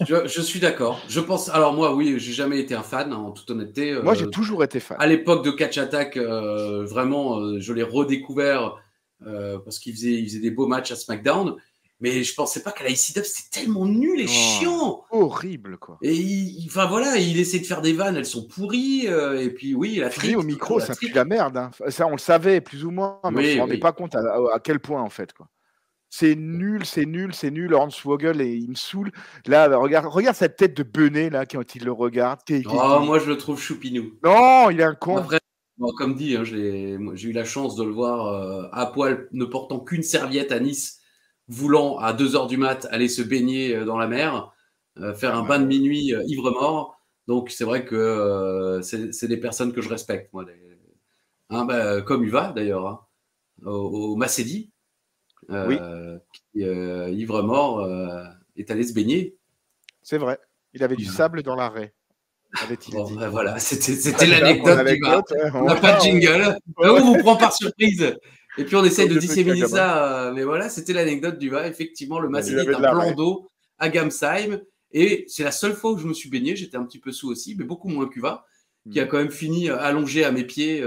Je suis d'accord. Je pense. Alors moi, oui, j'ai jamais été un fan, en toute honnêteté. Moi, j'ai toujours été fan. À l'époque de Catch Attack, vraiment, je l'ai redécouvert parce qu'il faisait des beaux matchs à SmackDown. Mais je pensais pas qu'à la ICW, c'était tellement nul et chiant. Horrible, quoi. Et il essaie de faire des vannes, elles sont pourries. Et puis, oui, la trique. Au micro, ça pue la merde. Hein. Ça, on le savait plus ou moins, mais on ne se rendait pas compte à quel point, en fait, quoi. C'est nul. Hornswoggle, et il me saoule. Là, regarde cette tête de Benet, là, quand il le regarde. Moi, je le trouve choupinou. Non, il est un con. Après, comme dit, hein, j'ai eu la chance de le voir à poil, ne portant qu'une serviette à Nice, voulant à 2h du mat aller se baigner dans la mer, faire un bain de minuit ivre-mort. Donc, c'est vrai que c'est des personnes que je respecte, moi. Comme Uva, d'ailleurs, hein, au Macédie, oui. qui, ivre-mort, est allé se baigner. C'est vrai. Il avait du sable dans l'arrêt. Voilà, c'était l'anecdote du bar. On n'a pas de jingle. On vous prend par surprise. Et puis on essaye de disséminer ça. Mais voilà, c'était l'anecdote du bar. Effectivement, le Macédie est un plan d'eau à Gamsheim. Et c'est la seule fois où je me suis baigné. J'étais un petit peu sous aussi, mais beaucoup moins qu'Uva, qui a quand même fini allongé à mes pieds,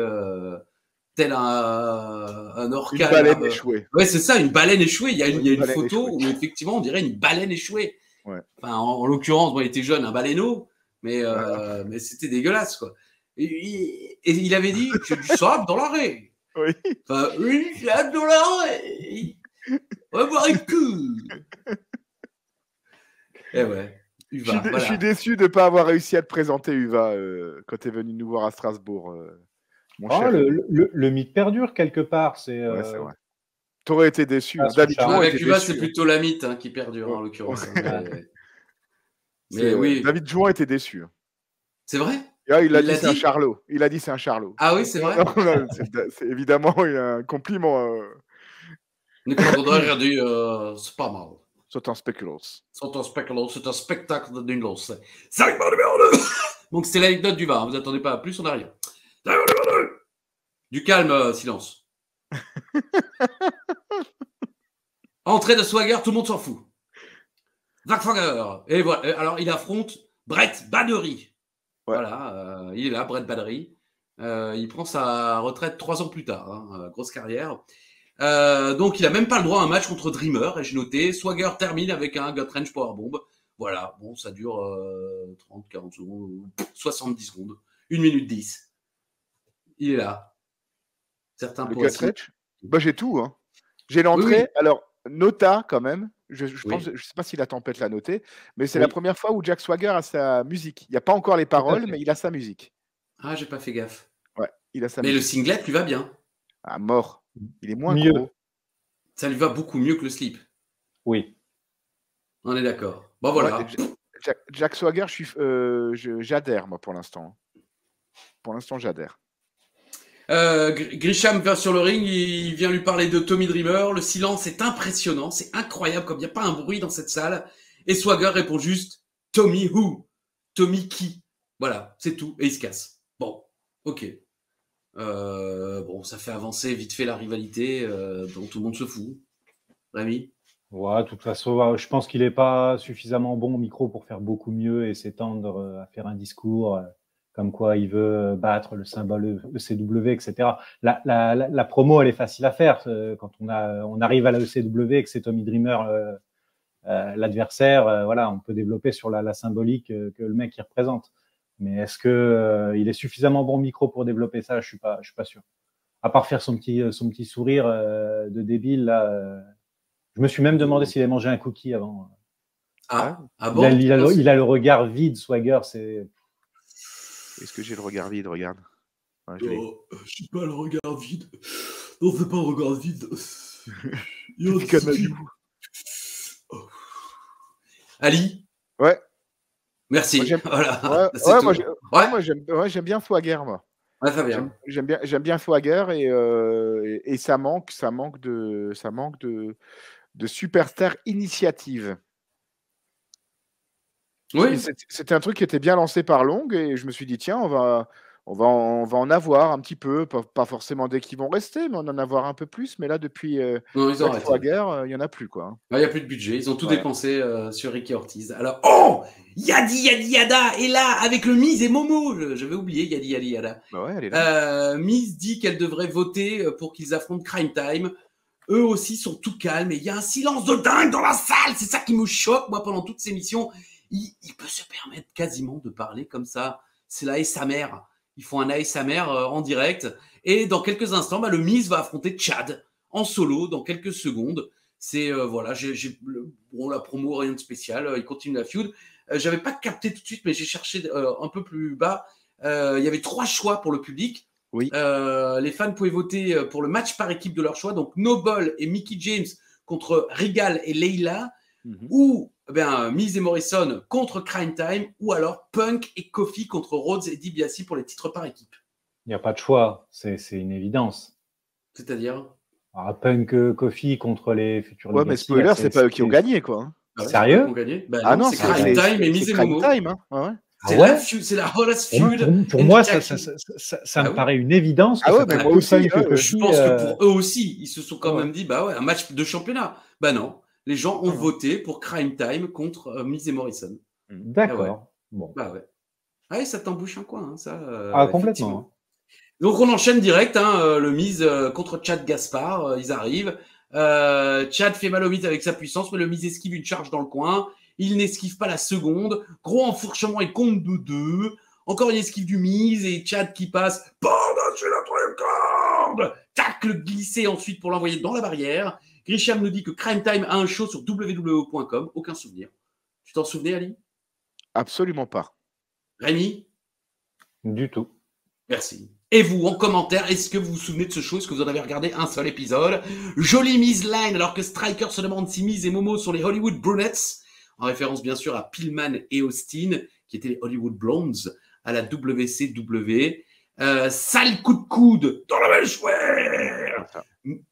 tel un orca. Une baleine échouée. Ouais, c'est ça, une baleine échouée. Il y a une photo où effectivement on dirait une baleine échouée. Ouais. Enfin, en l'occurrence, il était jeune, un baleineau. Mais c'était dégueulasse, quoi. Et il avait dit j'ai du sable dans l'arrêt. Oui. Enfin, oui, j'ai hâte dans l'arrêt. On va boire un coup. Et ouais. Uva, je suis déçu de ne pas avoir réussi à te présenter, Uva, quand tu es venu nous voir à Strasbourg. Le mythe perdure quelque part. C'est vrai. Tu aurais été déçu. David Jouan avec Uva, c'est plutôt la mythe qui perdure, en l'occurrence. Mais oui. David Jouan était déçu. C'est vrai? Il a dit c'est un charlot. Il a dit c'est un charlot. Ah oui, c'est vrai? C'est évidemment un compliment. Nicolas Baudry a dit c'est pas mal. C'est un spectacle. C'est un spectacle de nulos. Donc c'était l'anecdote du VAR. Vous attendez pas à plus, on arrive. Du calme, silence. Entrée de Swagger, tout le monde s'en fout. Zack Swagger. Et voilà. Alors il affronte Brett Badery. Ouais. Voilà, il est là, Brett Badery. Il prend sa retraite 3 ans plus tard. Grosse carrière. Donc, il n'a même pas le droit à un match contre Dreamer. Et j'ai noté, Swagger termine avec un Gut Wrench Powerbomb. Voilà, bon, ça dure 30, 40 secondes, 70 secondes. 1 minute 10. Il est là. Certains le Gut Wrench, j'ai tout. Hein. J'ai l'entrée. Oui. Alors, nota quand même. Je Oui. sais pas si la tempête l'a noté, mais c'est Oui. la première fois où Jack Swagger a sa musique. Il n'y a pas encore les paroles, fait. mais il a sa musique. Ah, j'ai pas fait gaffe. Ouais, il a sa Mais le musique. singlet lui va bien. Ah, mort. Il est moins Mieux. gros. Ça lui va beaucoup mieux que le slip. Oui. On est d'accord. Bon, voilà. Ouais, Jack Swagger, j'adhère, moi, pour l'instant. Pour l'instant, j'adhère. Grisham vient sur le ring, il vient lui parler de Tommy Dreamer. Le silence est impressionnant, c'est incroyable comme il n'y a pas un bruit dans cette salle. Et Swagger répond juste Tommy who? Tommy qui? Voilà, c'est tout. Et il se casse. Bon, ok. Bon, ça fait avancer vite fait la rivalité dont tout le monde se fout. Rémi? Ouais, de toute façon, je pense qu'il n'est pas suffisamment bon au micro pour faire beaucoup mieux et s'étendre à faire un discours comme quoi il veut battre le symbole ECW, etc. La promo, elle est facile à faire. Quand on arrive à la ECW et que c'est Tommy Dreamer l'adversaire, voilà, on peut développer sur la symbolique que le mec il représente. Mais est-ce que il est suffisamment bon au micro pour développer ça? Je suis pas sûr. À part faire son petit sourire de débile là. Je me suis même demandé s'il avait mangé un cookie avant. Ah bon? Il a le regard vide, Swagger. Est-ce que j'ai le regard vide? Regarde. Ouais, je n'ai pas le regard vide. Non, c'est pas un regard vide. Ali? Ouais. Merci. Moi, voilà. Moi, j'aime bien Swagger, moi. Ouais, Fabien. J'aime bien Swagger et ça manque de superstar initiative. Oui. C'était un truc qui était bien lancé par Long et je me suis dit tiens, on va en avoir un petit peu, pas forcément dès qu'ils vont rester, mais on en avoir un peu plus. Mais là, depuis Swagger, il n'y en a plus, quoi. Il n'y a plus de budget. Ils ont tout dépensé sur Ricky Ortiz. Alors, Yadi Yada est là avec le Miz et Momo. J'avais oublié Yadi Yada. Bah ouais, elle est là. Miz dit qu'elle devrait voter pour qu'ils affrontent Crime Time. Eux aussi sont tout calmes et il y a un silence de dingue dans la salle. C'est ça qui me choque, moi, pendant toutes ces missions. Il peut se permettre quasiment de parler comme ça. C'est la ASMR. Ils font un ASMR en direct. Et dans quelques instants, le Miz va affronter Chad en solo dans quelques secondes. C'est voilà, la promo, rien de spécial. Il continue la feud. J'avais pas capté tout de suite, mais j'ai cherché un peu plus bas. Il y avait 3 choix pour le public. Oui. Les fans pouvaient voter pour le match par équipe de leur choix. Donc Noble et Mickie James contre Regal et Layla. Ou Miz et Morrison contre Crime Time, ou alors Punk et Kofi contre Rhodes et DiBiase pour les titres par équipe. Il n'y a pas de choix, c'est une évidence. C'est-à-dire Punk, Kofi contre les futurs. Ouais, mais spoiler, c'est pas eux qui ont gagné, quoi. Sérieux? Non, c'est Crime Time et Miz et Momo. C'est la hottest feud. Pour moi, ça me paraît une évidence. Que moi aussi, je pense que pour eux aussi, ils se sont quand même dit, un match de championnat. Non. Les gens ont voté pour Crime Time contre Miz et Morrison. D'accord. Bon. Ouais, ça t'embouche un coin, ça. Complètement. Donc on enchaîne direct, le Miz contre Chad Gaspard, ils arrivent. Chad fait mal au Miz avec sa puissance, mais le Miz esquive une charge dans le coin. Il n'esquive pas la seconde. Gros enfourchement et compte de 2. Encore une esquive du Miz et Chad qui passe par-dessus la troisième corde. Tacle glissé ensuite pour l'envoyer dans la barrière. Grisham nous dit que Crime Time a un show sur www.com. Aucun souvenir. Tu t'en souvenais, Ali? Absolument pas. Rémi? Du tout. Merci. Et vous, en commentaire, est-ce que vous vous souvenez de ce show? Est-ce que vous en avez regardé un seul épisode? Jolie Miz line, alors que Striker se demande si Miz et Momo sont les Hollywood Brunettes, en référence bien sûr à Pillman et Austin, qui étaient les Hollywood Blondes à la WCW. Sale coup de coude dans la mâchoire.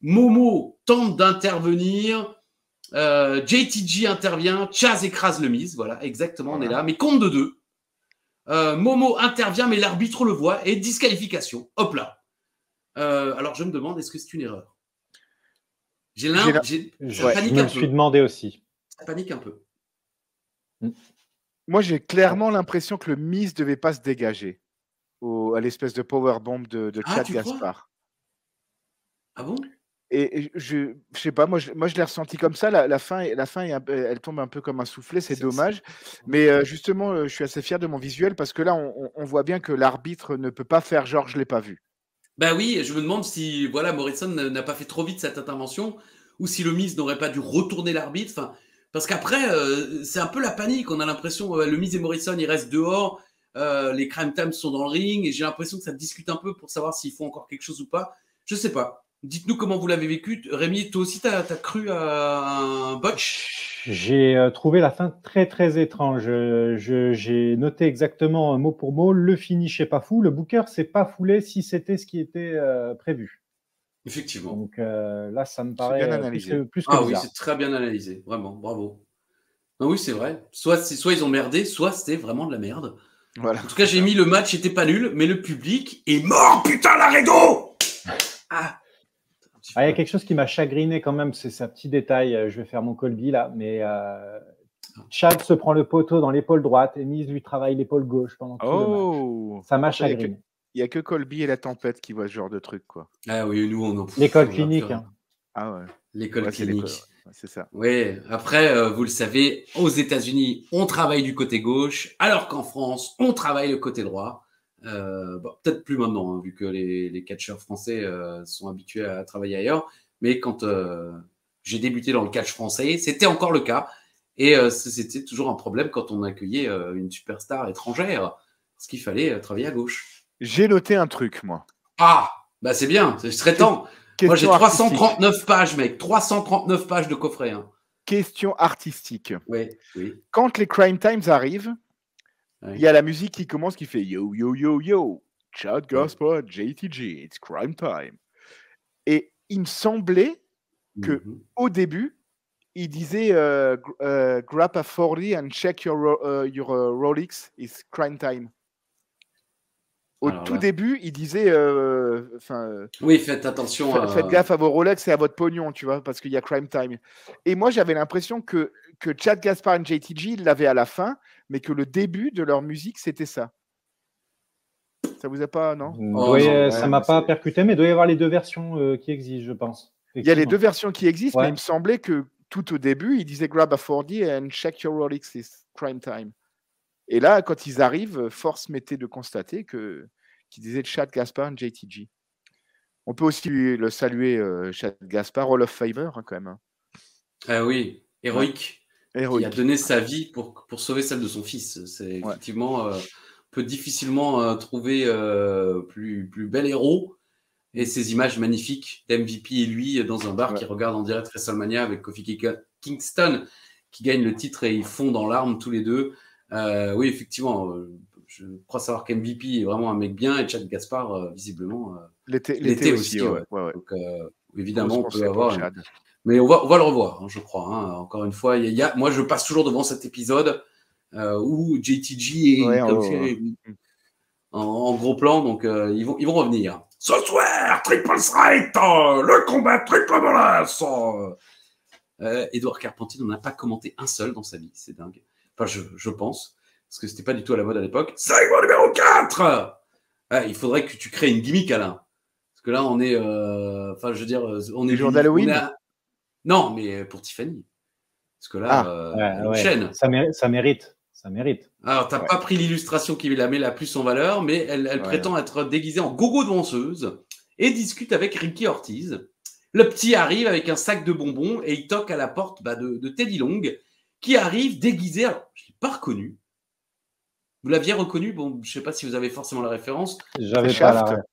Momo tente d'intervenir. JTG intervient. Chaz écrase le Miz. Voilà, exactement, on est là. Mais compte de 2. Momo intervient, mais l'arbitre le voit et disqualification. Hop là. Alors je me demande, est-ce que c'est une erreur? Je me suis demandé aussi. Ça panique un peu. Moi, j'ai clairement l'impression que le Miz devait pas se dégager à l'espèce de powerbomb de Chad Gaspard. Ah bon? Et je sais pas, moi je l'ai ressenti comme ça. La fin, elle tombe un peu comme un soufflet, c'est dommage. Mais justement, je suis assez fier de mon visuel parce que là, on voit bien que l'arbitre ne peut pas faire genre je l'ai pas vu. Oui, je me demande si Morrison n'a pas fait trop vite cette intervention ou si le Miz n'aurait pas dû retourner l'arbitre. Enfin, parce qu'après, c'est un peu la panique. On a l'impression, le Miz et Morrison, ils restent dehors. Les Crime Time sont dans le ring et j'ai l'impression que ça discute un peu pour savoir s'il faut encore quelque chose ou pas. Je sais pas. Dites-nous comment vous l'avez vécu. Rémi, toi aussi, t'as cru à un botch? J'ai trouvé la fin très très étrange. J'ai noté exactement mot pour mot. Le finish est pas fou. Le booker s'est pas foulé si c'était ce qui était prévu. Effectivement. Donc là, ça me C'est paraît bien analysé. plus que Ah oui, bizarre. c'est très bien analysé. Vraiment, bravo. Non, oui, c'est vrai. Soit ils ont merdé, soit c'était vraiment de la merde. Voilà. En tout cas, j'ai mis le match était pas nul, mais le public est mort, putain, Laredo. Ah. Il y a quelque chose qui m'a chagriné quand même, c'est ce petit détail. Je vais faire mon Colby là, mais Chad se prend le poteau dans l'épaule droite et Miz lui travaille l'épaule gauche pendant tout le match. Ça m'a chagriné. Il n'y a que Colby et la tempête qui voient ce genre de truc, quoi. Ah oui, nous, on en l'école clinique. Hein. Ah ouais. L'école clinique. C'est ça. Oui, après, vous le savez, aux États-Unis, on travaille du côté gauche, alors qu'en France, on travaille le côté droit. Bon, peut-être plus maintenant, hein, vu que les catcheurs français sont habitués à travailler ailleurs. Mais quand j'ai débuté dans le catch français, c'était encore le cas. Et c'était toujours un problème quand on accueillait une superstar étrangère, parce qu'il fallait travailler à gauche. J'ai noté un truc, moi. Ah, bah c'est bien, ce serait temps. Moi, j'ai 339 pages, mec. 339 pages de coffret. Hein. Question artistique. Oui. Quand les Crime Times arrivent, il y a la musique qui commence qui fait yo, yo, yo, yo. Chad Gaspard, JTG, it's Crime Time. Et il me semblait que au début, il disait grab a 40 and check your Rolex, it's Crime Time. Au tout début, il disait oui, faites attention. Faites gaffe à vos Rolex et à votre pognon, tu vois, parce qu'il y a Crime Time. Et moi, j'avais l'impression que Chad Gaspard et JTG, ils l'avaient à la fin, mais que le début de leur musique, c'était ça. Ça vous a pas, non? Ça m'a pas percuté, mais il doit y avoir les deux versions qui existent, je pense. Il y a les deux versions qui existent, mais il me semblait que tout au début, il disait grab a 40 and check your Rolex, it's Crime Time. Et là, quand ils arrivent, force m'était de constater qu'il disait Chad Gaspard et JTG. On peut aussi le saluer, Chad Gaspard, Hall of Famer, hein, quand même. Hein. Ah oui, héroïque. Qui a donné sa vie pour sauver celle de son fils. C'est effectivement, on peut difficilement trouver plus bel héros. Et ces images magnifiques d'MVP et lui dans un bar qui regarde en direct WrestleMania avec Kofi Kingston qui gagne le titre et ils fondent en larmes tous les deux. Oui, effectivement, je crois savoir qu'MVP est vraiment un mec bien et Chad Gaspard, visiblement, l'était aussi. Ouais. Donc, évidemment, on peut avoir. Mais on va le revoir, hein, je crois. Hein. Encore une fois, moi, je passe toujours devant cet épisode où JTG est en gros plan, donc ils vont revenir. Ce soir, Triple Threat, le combat triple menace. Edouard Carpentier n'en a pas commenté un seul dans sa vie, c'est dingue. Enfin, je pense, parce que c'était pas du tout à la mode à l'époque. Segment numéro 4. Il faudrait que tu crées une gimmick, Alain. Parce que là, on est... Enfin, je veux dire, on est... Le jour d'Halloween. Non, mais pour Tiffany. Parce que là, une chaîne. Ça mérite. Alors, tu n'as pas pris l'illustration qui la met la plus en valeur, mais elle prétend être déguisée en gogo de danseuse et discute avec Ricky Ortiz. Le petit arrive avec un sac de bonbons et il toque à la porte de Teddy Long qui arrive déguisé. Alors, je ne l'ai pas reconnu. Vous l'aviez reconnu? Bon, je ne sais pas si vous avez forcément la référence. J'avais pas la référence.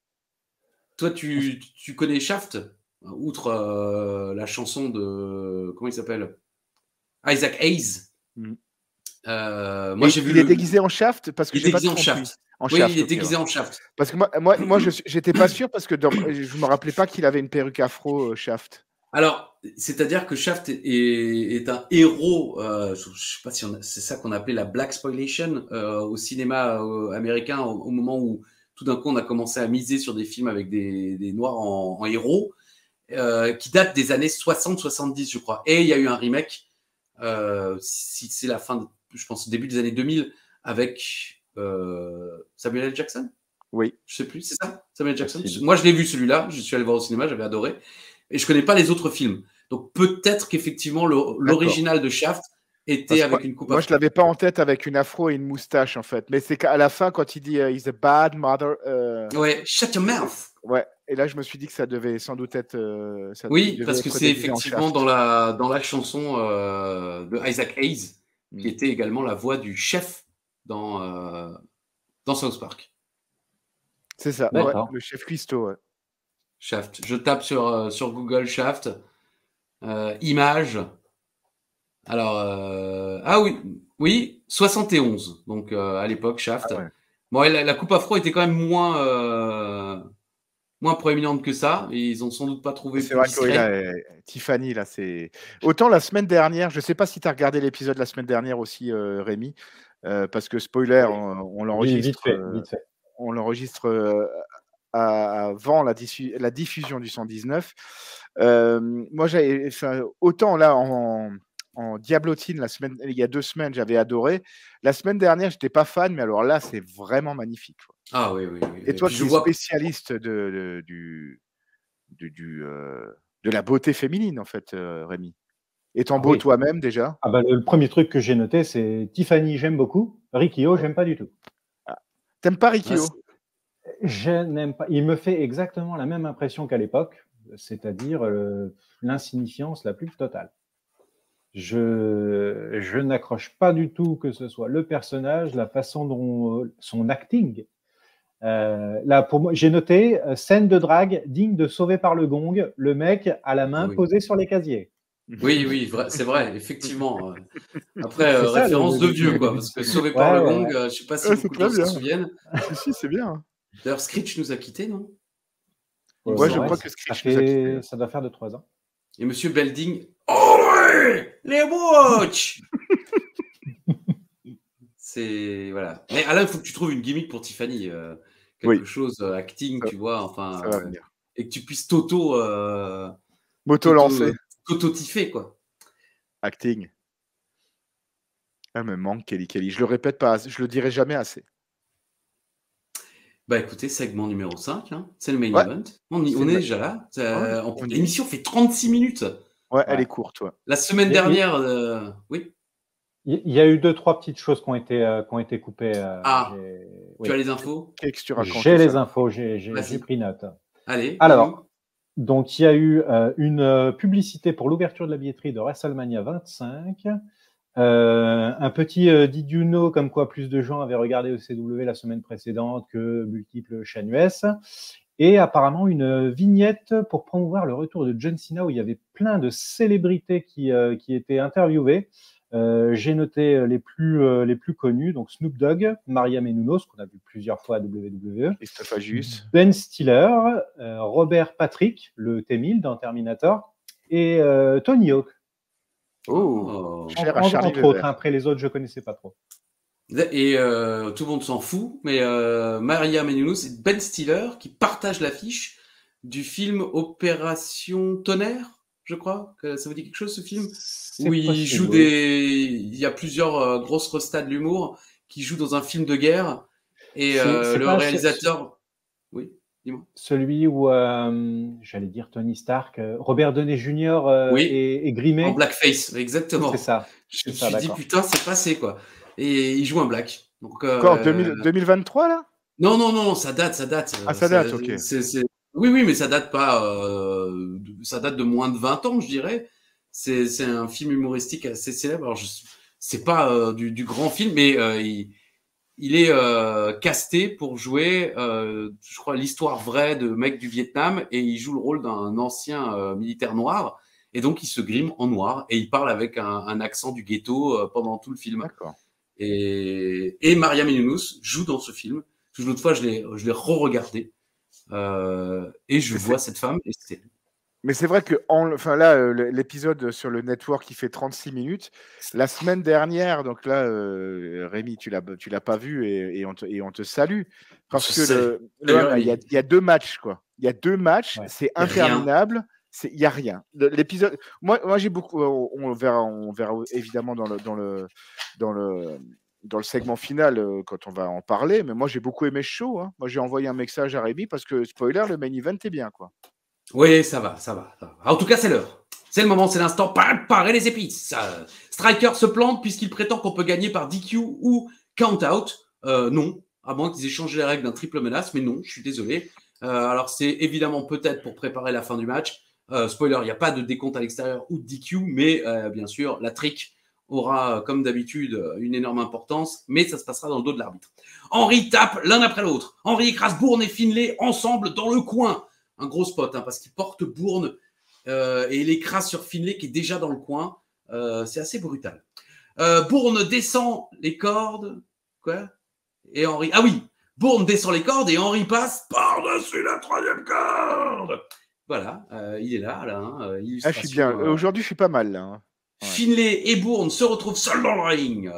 Toi, tu connais Shaft? Outre la chanson de... Comment il s'appelle? Isaac Hayes. Moi, j'ai vu. Il est déguisé en Shaft parce que il est déguisé en Shaft. Oui, il est déguisé en Shaft. Parce que moi j'étais pas sûr parce que je me rappelais pas qu'il avait une perruque afro, Shaft. Alors, c'est-à-dire que Shaft est un héros. Je sais pas si c'est ça qu'on appelait la black spoilation au cinéma américain au moment où tout d'un coup on a commencé à miser sur des films avec des noirs en héros qui datent des années 60-70, je crois. Et il y a eu un remake. Si c'est la fin, je pense, début des années 2000 avec Samuel L. Jackson. Oui. Je sais plus, c'est ça, Samuel L. Jackson. Moi, je l'ai vu celui-là. Je suis allé voir au cinéma, j'avais adoré. Et je connais pas les autres films. Donc peut-être qu'effectivement l'original de Shaft était avec une coupe Moi, à je l'avais pas en tête avec une afro et une moustache, en fait. Mais c'est qu'à la fin, quand il dit He's a bad mother. Ouais, shut your mouth. Ouais. Et là, je me suis dit que ça devait sans doute être. Oui, parce que c'est effectivement dans la chanson de Isaac Hayes, qui était également la voix du chef dans South Park. C'est ça, ouais, le chef cuistot. Ouais. Shaft. Je tape sur Google Shaft. Image. Alors, ah oui, 71. Donc, à l'époque, Shaft. Ah ouais. Bon, la coupe afro était quand même moins proéminente que ça. Et ils ont sans doute pas trouvé plus discret. Là, Tiffany, là, c'est... Autant la semaine dernière, je sais pas si tu as regardé l'épisode la semaine dernière aussi, Rémi, parce que spoiler, oui. on l'enregistre... Vite fait. On l'enregistre avant la diffusion du 119. Moi, autant là, en Diablotine, il y a 2 semaines, j'avais adoré. La semaine dernière, je n'étais pas fan, mais alors là, c'est vraiment magnifique. Quoi. Ah oui. Et toi, tu es spécialiste de la beauté féminine, en fait, Rémi. Étant beau toi-même, déjà. Ah bah, le premier truc que j'ai noté, c'est Tiffany, j'aime beaucoup. Rikio, j'aime pas du tout. Ah. T'aimes pas Rikio? Je n'aime pas. Il me fait exactement la même impression qu'à l'époque, c'est-à-dire l'insignifiance la plus totale. Je n'accroche pas du tout que ce soit le personnage, la façon dont son acting. Là, pour moi, j'ai noté scène de drague digne de Sauvé par le Gong, le mec à la main posé sur les casiers. Oui, c'est vrai, effectivement. Après, référence de vieux, quoi, parce que Sauvé par le Gong, je ne sais pas si beaucoup de gens s'en souviennent. Si, c'est bien. D'ailleurs, Screech nous a quittés, non? Ouais, je crois que Screech nous a quittés. Ça doit faire 2-3 ans. Et Monsieur Belding, oh ouais, les watch. C'est voilà. Mais Alain, il faut que tu trouves une gimmick pour Tiffany, quelque chose acting, tu vois, enfin, et que tu puisses m'auto-lancer, t'auto-tiffer, quoi. Acting. Ah, me manque Kelly. Je le répète pas, je le dirai jamais assez. Bah écoutez, segment numéro 5, hein. C'est le main event. On est déjà là. L'émission fait 36 minutes. Ouais, elle est courte. Ouais. La semaine dernière, oui. Il y a eu 2-3 petites choses qui ont été coupées. Tu as les infos? Qu'est-ce que tu racontes? J'ai les infos, j'ai pris note. Allez. Alors, donc il y a eu une publicité pour l'ouverture de la billetterie de WrestleMania 25. Un petit did you know comme quoi plus de gens avaient regardé ECW la semaine précédente que multiples chaînes US. Et apparemment une vignette pour promouvoir le retour de John Cena où il y avait plein de célébrités qui étaient interviewées. J'ai noté les plus connus, donc Snoop Dogg, Maria Menounos, qu'on a vu plusieurs fois à WWE, Ben Stiller, Robert Patrick, le T-1000 dans Terminator, et Tony Hawk. Entre autres, après les autres, je ne connaissais pas trop. Et tout le monde s'en fout, mais Maria Menounos et Ben Stiller qui partagent l'affiche du film Opération Tonnerre, je crois. Ça vous dit quelque chose, ce film? Où il joue il y a plusieurs grosses restas de l'humour qui jouent dans un film de guerre. Et le réalisateur... Oui, dis-moi. Celui où, j'allais dire Tony Stark, Robert Downey Jr. est grimé. En blackface, exactement. C'est ça. Je me suis dit, putain, c'est passé, quoi. Et il joue un black. Donc, encore 2023, là? Non, ça date. Ah, ça date, ok. Oui, mais ça date pas. Ça date de moins de 20 ans, je dirais. C'est un film humoristique assez célèbre. Alors, c'est pas du grand film, mais il est casté pour jouer, je crois, l'histoire vraie de mec du Vietnam, et il joue le rôle d'un ancien militaire noir. Et donc, il se grime en noir et il parle avec un accent du ghetto pendant tout le film. D'accord. Et Maria Menounos joue dans ce film. Une autre fois, je l'ai re-regardé. Et je vois cette femme. Et c'est... Mais c'est vrai que là, l'épisode sur le network qui fait 36 minutes, la semaine dernière, donc là, Rémi, tu l'as pas vu et on te salue. Parce que il y a 2 matchs, quoi. Il y a 2 matchs, c'est interminable. Il n'y a rien. L'épisode, moi j'ai beaucoup. On verra évidemment dans le segment final quand on va en parler. Mais moi j'ai beaucoup aimé ce show. Hein. Moi j'ai envoyé un message à Rémi parce que spoiler, le main event est bien, quoi. Oui, ça va. En tout cas, c'est l'heure. C'est le moment, c'est l'instant. Parez les épices. Striker se plante puisqu'il prétend qu'on peut gagner par DQ ou count-out. Non, à moins qu'ils aient changé les règles d'un triple menace, mais non, je suis désolé. Alors, c'est évidemment peut-être pour préparer la fin du match. Spoiler, il n'y a pas de décompte à l'extérieur ou de DQ, mais bien sûr, la trick aura, comme d'habitude, une énorme importance, mais ça se passera dans le dos de l'arbitre. Henry tape l'un après l'autre. Henry écrase Bourne et Finlay ensemble dans le coin. Un gros spot, hein, parce qu'il porte Bourne et il écrase sur Finlay qui est déjà dans le coin. C'est assez brutal. Bourne descend les cordes. Quoi? Et Henry... Ah oui, Bourne descend les cordes et Henry passe par-dessus la troisième corde. Voilà, il est là. Hein, je suis bien. Aujourd'hui, je suis pas mal, là. Hein. Ouais. Finlay et Bourne se retrouvent seuls dans le ring.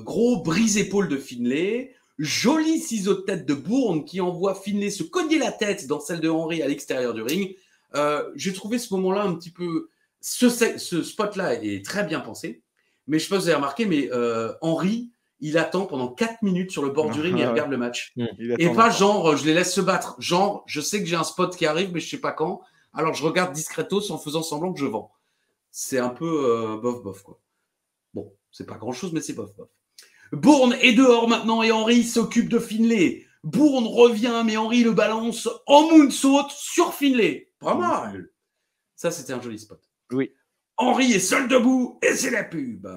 Gros brise-épaule de Finlay. Joli ciseau de tête de Bourne qui envoie Finlay se cogner la tête dans celle de Henry à l'extérieur du ring. J'ai trouvé ce moment-là un petit peu... Ce spot-là est très bien pensé. Mais je sais pas si vous avez remarqué, mais Henry, il attend pendant 4 minutes sur le bord du ring et il regarde le match. Et pas genre, je les laisse se battre. Genre, je sais que j'ai un spot qui arrive, mais je sais pas quand. Alors, je regarde discretos en faisant semblant que je vends. C'est un peu bof, quoi. Bon, c'est pas grand-chose, mais c'est bof. Bourne est dehors maintenant et Henry s'occupe de Finlay. Bourne revient, mais Henry le balance en moonsault sur Finlay. Pas mal. Ça, c'était un joli spot. Oui. Henry est seul debout et c'est la pub.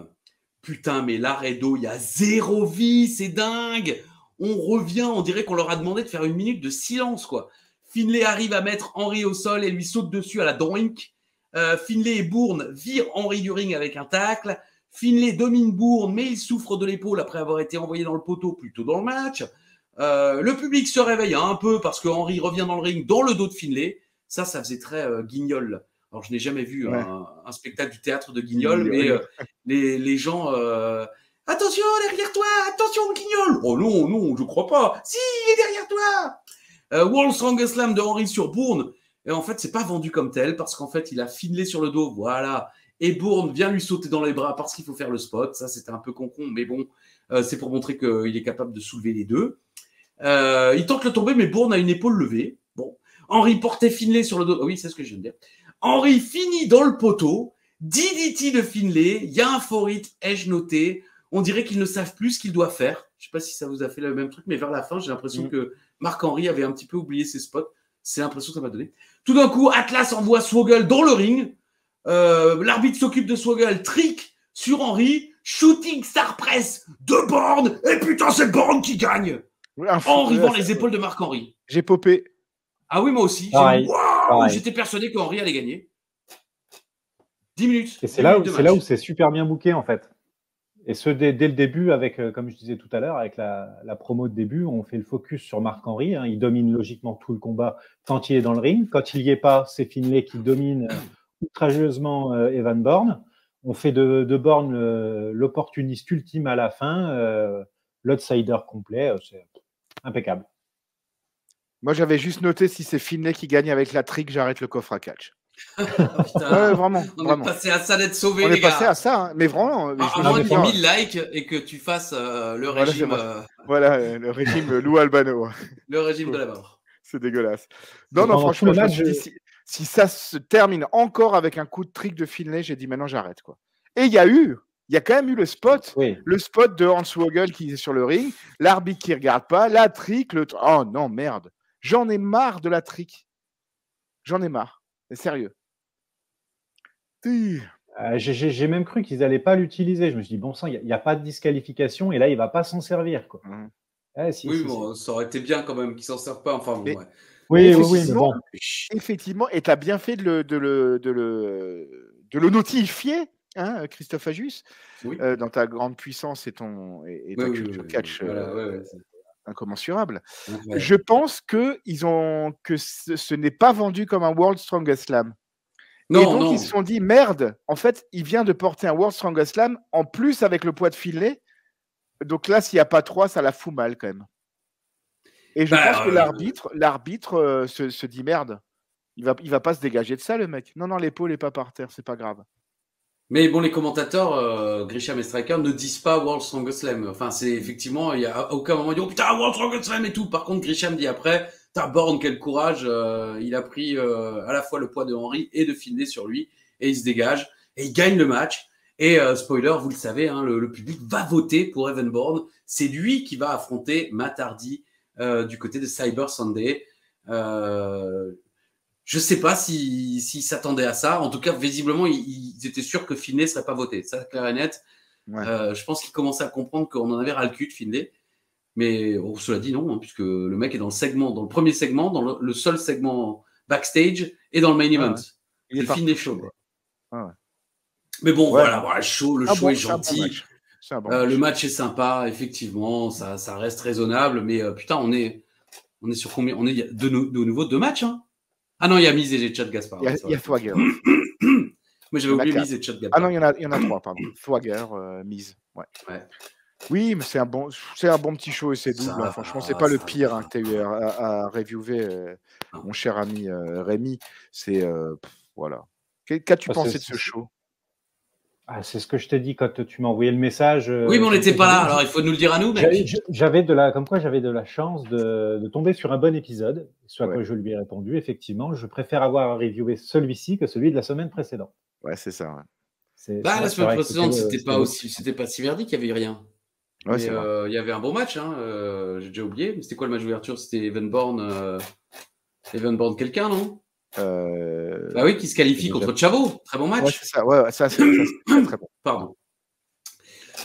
Putain, mais l'arrêt d'eau, il y a 0 vie, c'est dingue. On revient, on dirait qu'on leur a demandé de faire 1 minute de silence, quoi. Finlay arrive à mettre Henry au sol et lui saute dessus à la doink. Finlay et Bourne virent Henry du ring avec un tacle. Finlay domine Bourne, mais il souffre de l'épaule après avoir été envoyé dans le poteau plus tôt dans le match. Le public se réveille un peu parce que Henry revient dans le ring dans le dos de Finlay. Ça faisait très Guignol. Alors, je n'ai jamais vu un spectacle du théâtre de Guignol, mais les gens... attention, derrière toi, attention, Guignol. Oh non, je crois pas. Si, il est derrière toi. World Strongest Slam de Henry sur Bourne. Et en fait, c'est pas vendu comme tel parce qu'en fait, il a Finlay sur le dos. Voilà. Et Bourne vient lui sauter dans les bras parce qu'il faut faire le spot. Ça, c'était un peu con-con, mais bon, c'est pour montrer qu'il est capable de soulever les deux. Il tente le tomber, mais Bourne a une épaule levée. Bon. Henry portait Finlay sur le dos. Oui, c'est ce que je viens de dire. Henry finit dans le poteau. DDT de Finlay. Il y a un faux rythme, ai-je noté. On dirait qu'ils ne savent plus ce qu'ils doivent faire. Je ne sais pas si ça vous a fait le même truc, mais vers la fin, j'ai l'impression que Marc-Henry avait un petit peu oublié ses spots. C'est l'impression que ça m'a donné. Tout d'un coup, Atlas envoie Swoggle dans le ring. L'arbitre s'occupe de Swoggle. Trick sur Henry. Shooting Star Press de Bourne. Et putain, c'est Bourne qui gagne. Henry vend les épaules de Marc-Henry. J'ai popé. Ah oui, moi aussi. J'étais persuadé qu'Henry allait gagner. 10 minutes. Et c'est là où c'est super bien booké, en fait. Et ce, dès le début, avec, comme je disais tout à l'heure, avec la promo de début, on fait le focus sur Marc-Henry. Hein, il domine logiquement tout le combat quand il est dans le ring. Quand il n'y est pas, c'est Finlay qui domine outrageusement Evan Bourne. On fait de Bourne l'opportuniste ultime à la fin, l'outsider complet. C'est impeccable. Moi, j'avais juste noté si c'est Finlay qui gagne avec la trick, j'arrête le coffre à catch. Putain, vraiment. On est passé à ça d'être sauvé, les gars. On est passé à ça, hein, mais vraiment. À moins de 1000 likes et que tu fasses le régime. Voilà, le régime Lou Albano. Le régime de la mort. C'est dégueulasse. Non, franchement, si ça se termine encore avec un coup de trick de Finlay, j'ai dit maintenant j'arrête, quoi. Et il y a quand même eu le spot de Hans Swoggle qui est sur le ring, l'arbitre qui regarde pas, la trick, oh non, merde. J'en ai marre de la trick. J'en ai marre. C'est sérieux. J'ai même cru qu'ils n'allaient pas l'utiliser. Je me suis dit, bon sang, il n'y a pas de disqualification et là, il ne va pas s'en servir, quoi. Ça aurait été bien quand même qu'ils s'en servent pas. Enfin, bon, Oui, mais bon. Effectivement, et tu as bien fait de le notifier, hein, Christophe Ajus, dans ta grande puissance et ta culture catch incommensurable. Ouais. Je pense que ce n'est pas vendu comme un World Strongest Slam. Ils se sont dit, merde, en fait, il vient de porter un World Strongest Slam, en plus avec le poids de Finlay. Donc là, s'il n'y a pas 3, ça la fout mal quand même. Et je pense que l'arbitre se dit, merde, il va pas se dégager de ça, le mec. Non, l'épaule n'est pas par terre, c'est pas grave. Mais bon, les commentateurs, Grisham et Striker, ne disent pas World Strongest Slam. Enfin, c'est effectivement, il y a aucun moment, ils disent, oh putain, World Strongest Slam et tout. Par contre, Grisham dit après, T'as Bourne, quel courage. Il a pris à la fois le poids de Henry et de Finlay sur lui. Et il se dégage. Et il gagne le match. Et spoiler, vous le savez, hein, le public va voter pour Evan Bourne. C'est lui qui va affronter Matt Hardy du côté de Cyber Sunday. Je ne sais pas s'ils s'attendaient à ça. En tout cas, visiblement, ils étaient sûrs que Finlay ne serait pas voté. Ça, clair et net. Ouais. Je pense qu'ils commençaient à comprendre qu'on en avait ras le cul de Finlay. Mais cela dit, non, hein, puisque le mec est dans le premier segment, dans le seul segment backstage et dans le main event. Ouais. Il est le Finlay show. Ouais. Mais bon, Ouais. voilà, le show est gentil. Le match est sympa, effectivement, ça reste raisonnable. Mais putain, on est sur combien? On est de nouveau 2 matchs. Hein. Ah non, il y a Miz et Chad Gaspard. Il y a Swagger. Moi, j'avais oublié Miz et Chad Gaspard. Ah non, il y en a 3, pardon. Swagger, Miz. Ouais. Oui, mais c'est un bon petit show et c'est double. Franchement, c'est pas le pire que tu as eu à reviewer, mon cher ami Rémi. C'est voilà. Qu'as-tu pensé de ce show? C'est ce que je t'ai dit quand tu m'as envoyé le message. Oui, mais on n'était pas là, alors il faut nous le dire à nous. J'avais de la chance de tomber sur un bon épisode, ce à quoi je lui ai répondu. Effectivement, je préfère avoir à reviewer celui-ci que celui de la semaine précédente. Ouais, c'est ça. Ouais. La semaine précédente, c'était pas si verdict, il n'y avait rien. Ouais, il y avait un bon match, hein, j'ai déjà oublié. Mais c'était quoi le match d'ouverture? C'était Evan Bourne quelqu'un, non? Bah oui, qui se qualifie contre Chavo. Très bon match. Ouais, c'est ça. Ouais, ça c'est très, très bon. Pardon.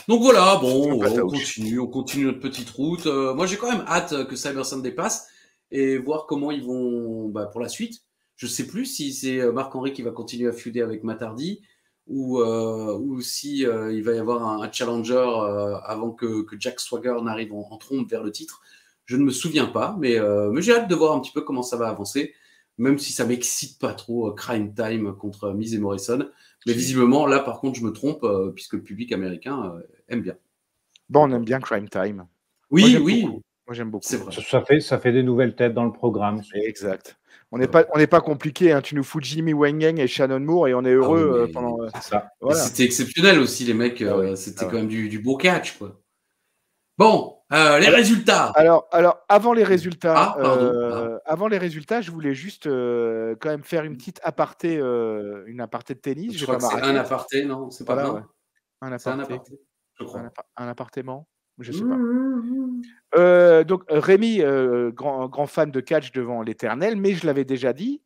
Donc voilà, bon, on continue notre petite route. Moi, j'ai quand même hâte que Cyber Sunday passe et voir comment ils vont pour la suite. Je sais plus si c'est Marc-Henry qui va continuer à feuder avec Matt Hardy ou si il va y avoir un challenger avant que Jack Swagger n'arrive en trompe vers le titre. Je ne me souviens pas, mais j'ai hâte de voir un petit peu comment ça va avancer. Même si ça m'excite pas trop, Crime Time contre Miz et Morrison. Mais visiblement, là, par contre, je me trompe, puisque le public américain aime bien. Bon, on aime bien Crime Time. Oui. Moi, j'aime beaucoup. C'est vrai. Ça fait des nouvelles têtes dans le programme. Exact. On n'est pas compliqué. Hein. Tu nous fous Jimmy Wang et Shannon Moore et on est heureux pendant. C'est ça. Voilà. C'était exceptionnel aussi, les mecs. C'était quand même du beau catch, quoi. Bon, les résultats. Alors, avant les résultats, avant les résultats, je voulais juste quand même faire une petite aparté, une aparté de tennis. Je crois que c'est un aparté, non? C'est pas voilà, un. Ouais. Un aparté. C'est un aparté, je crois. Un appartement, je sais pas. Donc Rémi, grand fan de catch devant l'éternel, mais je l'avais déjà dit,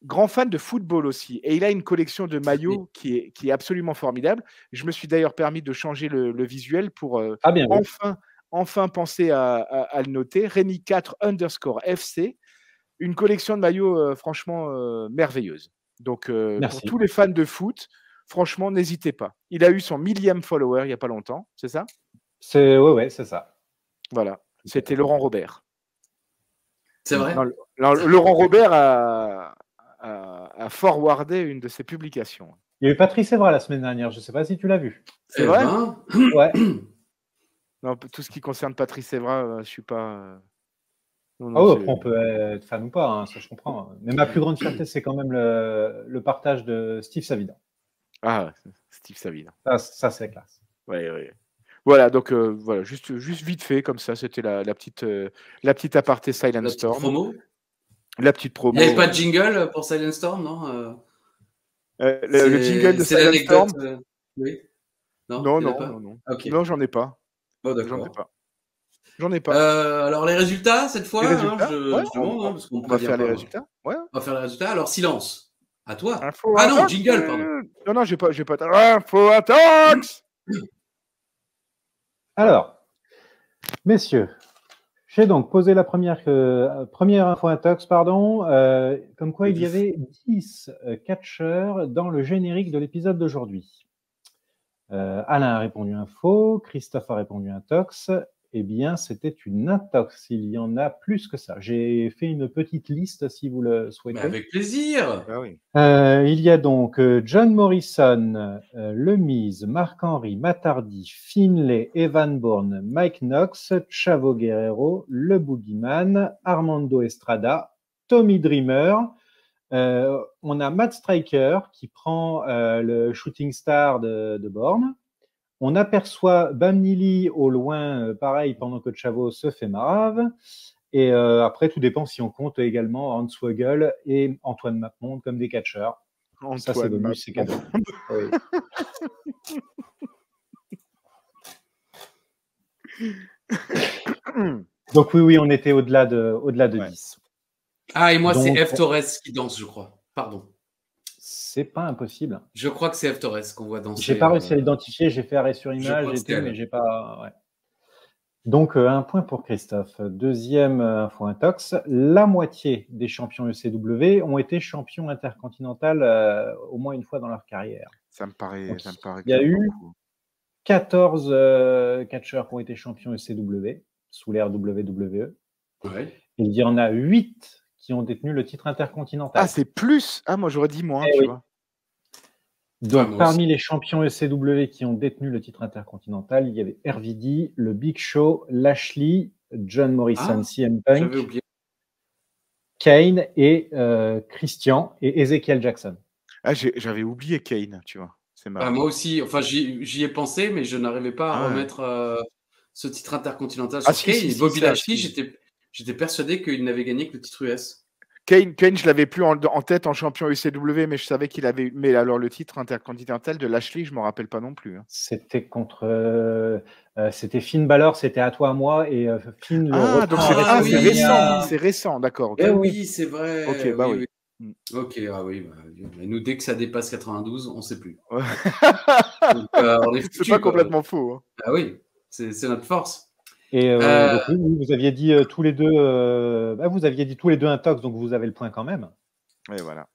grand fan de football aussi. Et il a une collection de maillots qui est absolument formidable. Je me suis d'ailleurs permis de changer le visuel pour enfin penser à le noter. Rémi 4 _FC, une collection de maillots franchement merveilleuse. Donc pour tous les fans de foot, franchement, n'hésitez pas. Il a eu son 1000e follower il n'y a pas longtemps, c'est ça? Ouais, c'est ça. Voilà, c'était Laurent Robert. C'est vrai? Laurent Robert a forwardé une de ses publications. Il y a eu Patrice Evra la semaine dernière, je ne sais pas si tu l'as vu. C'est vrai? Ouais. Non, tout ce qui concerne Patrice Evra, je ne suis pas. Après, on peut être fan ou pas, hein, ça je comprends. Mais ma plus grande fierté, c'est quand même le partage de Steve Savidan. Ah, Steve Savidan. Ça c'est classe. Oui. Voilà, donc voilà, juste vite fait, comme ça, c'était la petite aparté Silent Storm. Promo. La petite promo. Il n'y avait pas de jingle pour Silent Storm, non? Le jingle de Silent Storm oui. Non. Okay. Non, j'en ai pas. Oh, d'accord. J'en ai pas. Alors, les résultats, cette fois, je demande. Parce on va faire les résultats. Ouais. On va faire les résultats. Alors, silence. À toi. Non, jingle, pardon. Non, j'ai pas. Info Attax. Alors, messieurs, j'ai donc posé la première info intox, comme quoi il y avait 10 catcheurs dans le générique de l'épisode d'aujourd'hui. Alain a répondu info, Christophe a répondu intox. Eh bien, c'était une intox. Il y en a plus que ça. J'ai fait une petite liste si vous le souhaitez. Mais avec plaisir. Ah oui. Il y a donc John Morrison, Le Miz, Marc-Henry, Matt Hardy, Finlay, Evan Bourne, Mike Knox, Chavo Guerrero, Le Boogeyman, Armando Estrada, Tommy Dreamer. On a Matt Striker qui prend le shooting star de Bourne. On aperçoit Bam Neely au loin, pareil, pendant que Chavo se fait marave. Et après, tout dépend si on compte également Hans Wögel et Antoine Mapmonde comme des catcheurs. Ça, c'est bonus, c'est cadeau. Oui. Donc oui, on était au-delà de 10. Ah, et moi, Donc, c'est F. Torres qui danse, je crois. Pardon. C'est pas impossible. Je crois que c'est F. Torres qu'on voit danser. J'ai pas réussi à l'identifier, j'ai fait arrêt sur image et tout, mais j'ai pas. Ouais. Donc, un point pour Christophe. Deuxième info intox. La moitié des champions ECW ont été champions intercontinental au moins une fois dans leur carrière. Ça me paraît. Il y a eu 14 catcheurs qui ont été champions ECW sous l'ère WWE. Ouais. Et il y en a 8 qui ont détenu le titre intercontinental. Ah, c'est plus. Ah, moi, j'aurais dit moins, tu vois. Donc, parmi les champions ECW qui ont détenu le titre intercontinental, il y avait RVD, le Big Show, Lashley, John Morrison, CM Punk, Kane et Christian et Ezekiel Jackson. Ah, j'avais oublié Kane, tu vois. C'est marrant. Moi aussi, enfin, j'y ai pensé, mais je n'arrivais pas à remettre ce titre intercontinental sur Kane. Et Bobby Lashley, j'étais persuadé qu'il n'avait gagné que le titre US. Kane, je l'avais plus en tête en champion UCW, mais je savais qu'il avait. Mais alors le titre intercontinental de Lashley, je m'en rappelle pas non plus. Hein. C'était contre, c'était Finn Balor, c'était à toi à moi et Finn. Donc c'est récent, d'accord. Okay. Oui, c'est vrai. Ok, bah oui. Ok, nous dès que ça dépasse 92, on ne sait plus. Donc, c'est pas complètement faux. Hein. Ah oui, c'est notre force. Et donc, vous aviez dit tous les deux, vous aviez dit tous les deux intox, donc vous avez le point quand même. Et voilà.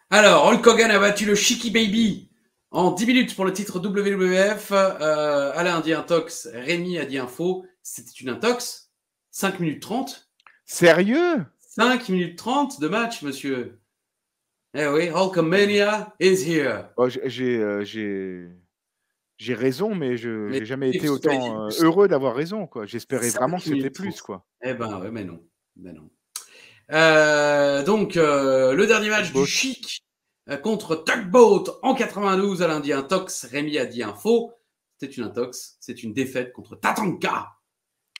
Alors, Hulk Hogan a battu le Shiki Baby en 10 minutes pour le titre WWF. Alain a dit intox, Rémi a dit info. C'était une intox. 5 minutes 30. Sérieux? 5 minutes 30 de match, monsieur. Eh oui, Hulkamania is here. Oh, j'ai raison, mais je n'ai jamais été autant heureux d'avoir raison. J'espérais vraiment que c'était plus. Quoi. Eh ben, ouais, mais non. Donc, le dernier match du Chic contre Tugboat en 92. Alain dit intox, Rémi a dit info. C'est une intox, c'est une défaite contre Tatanka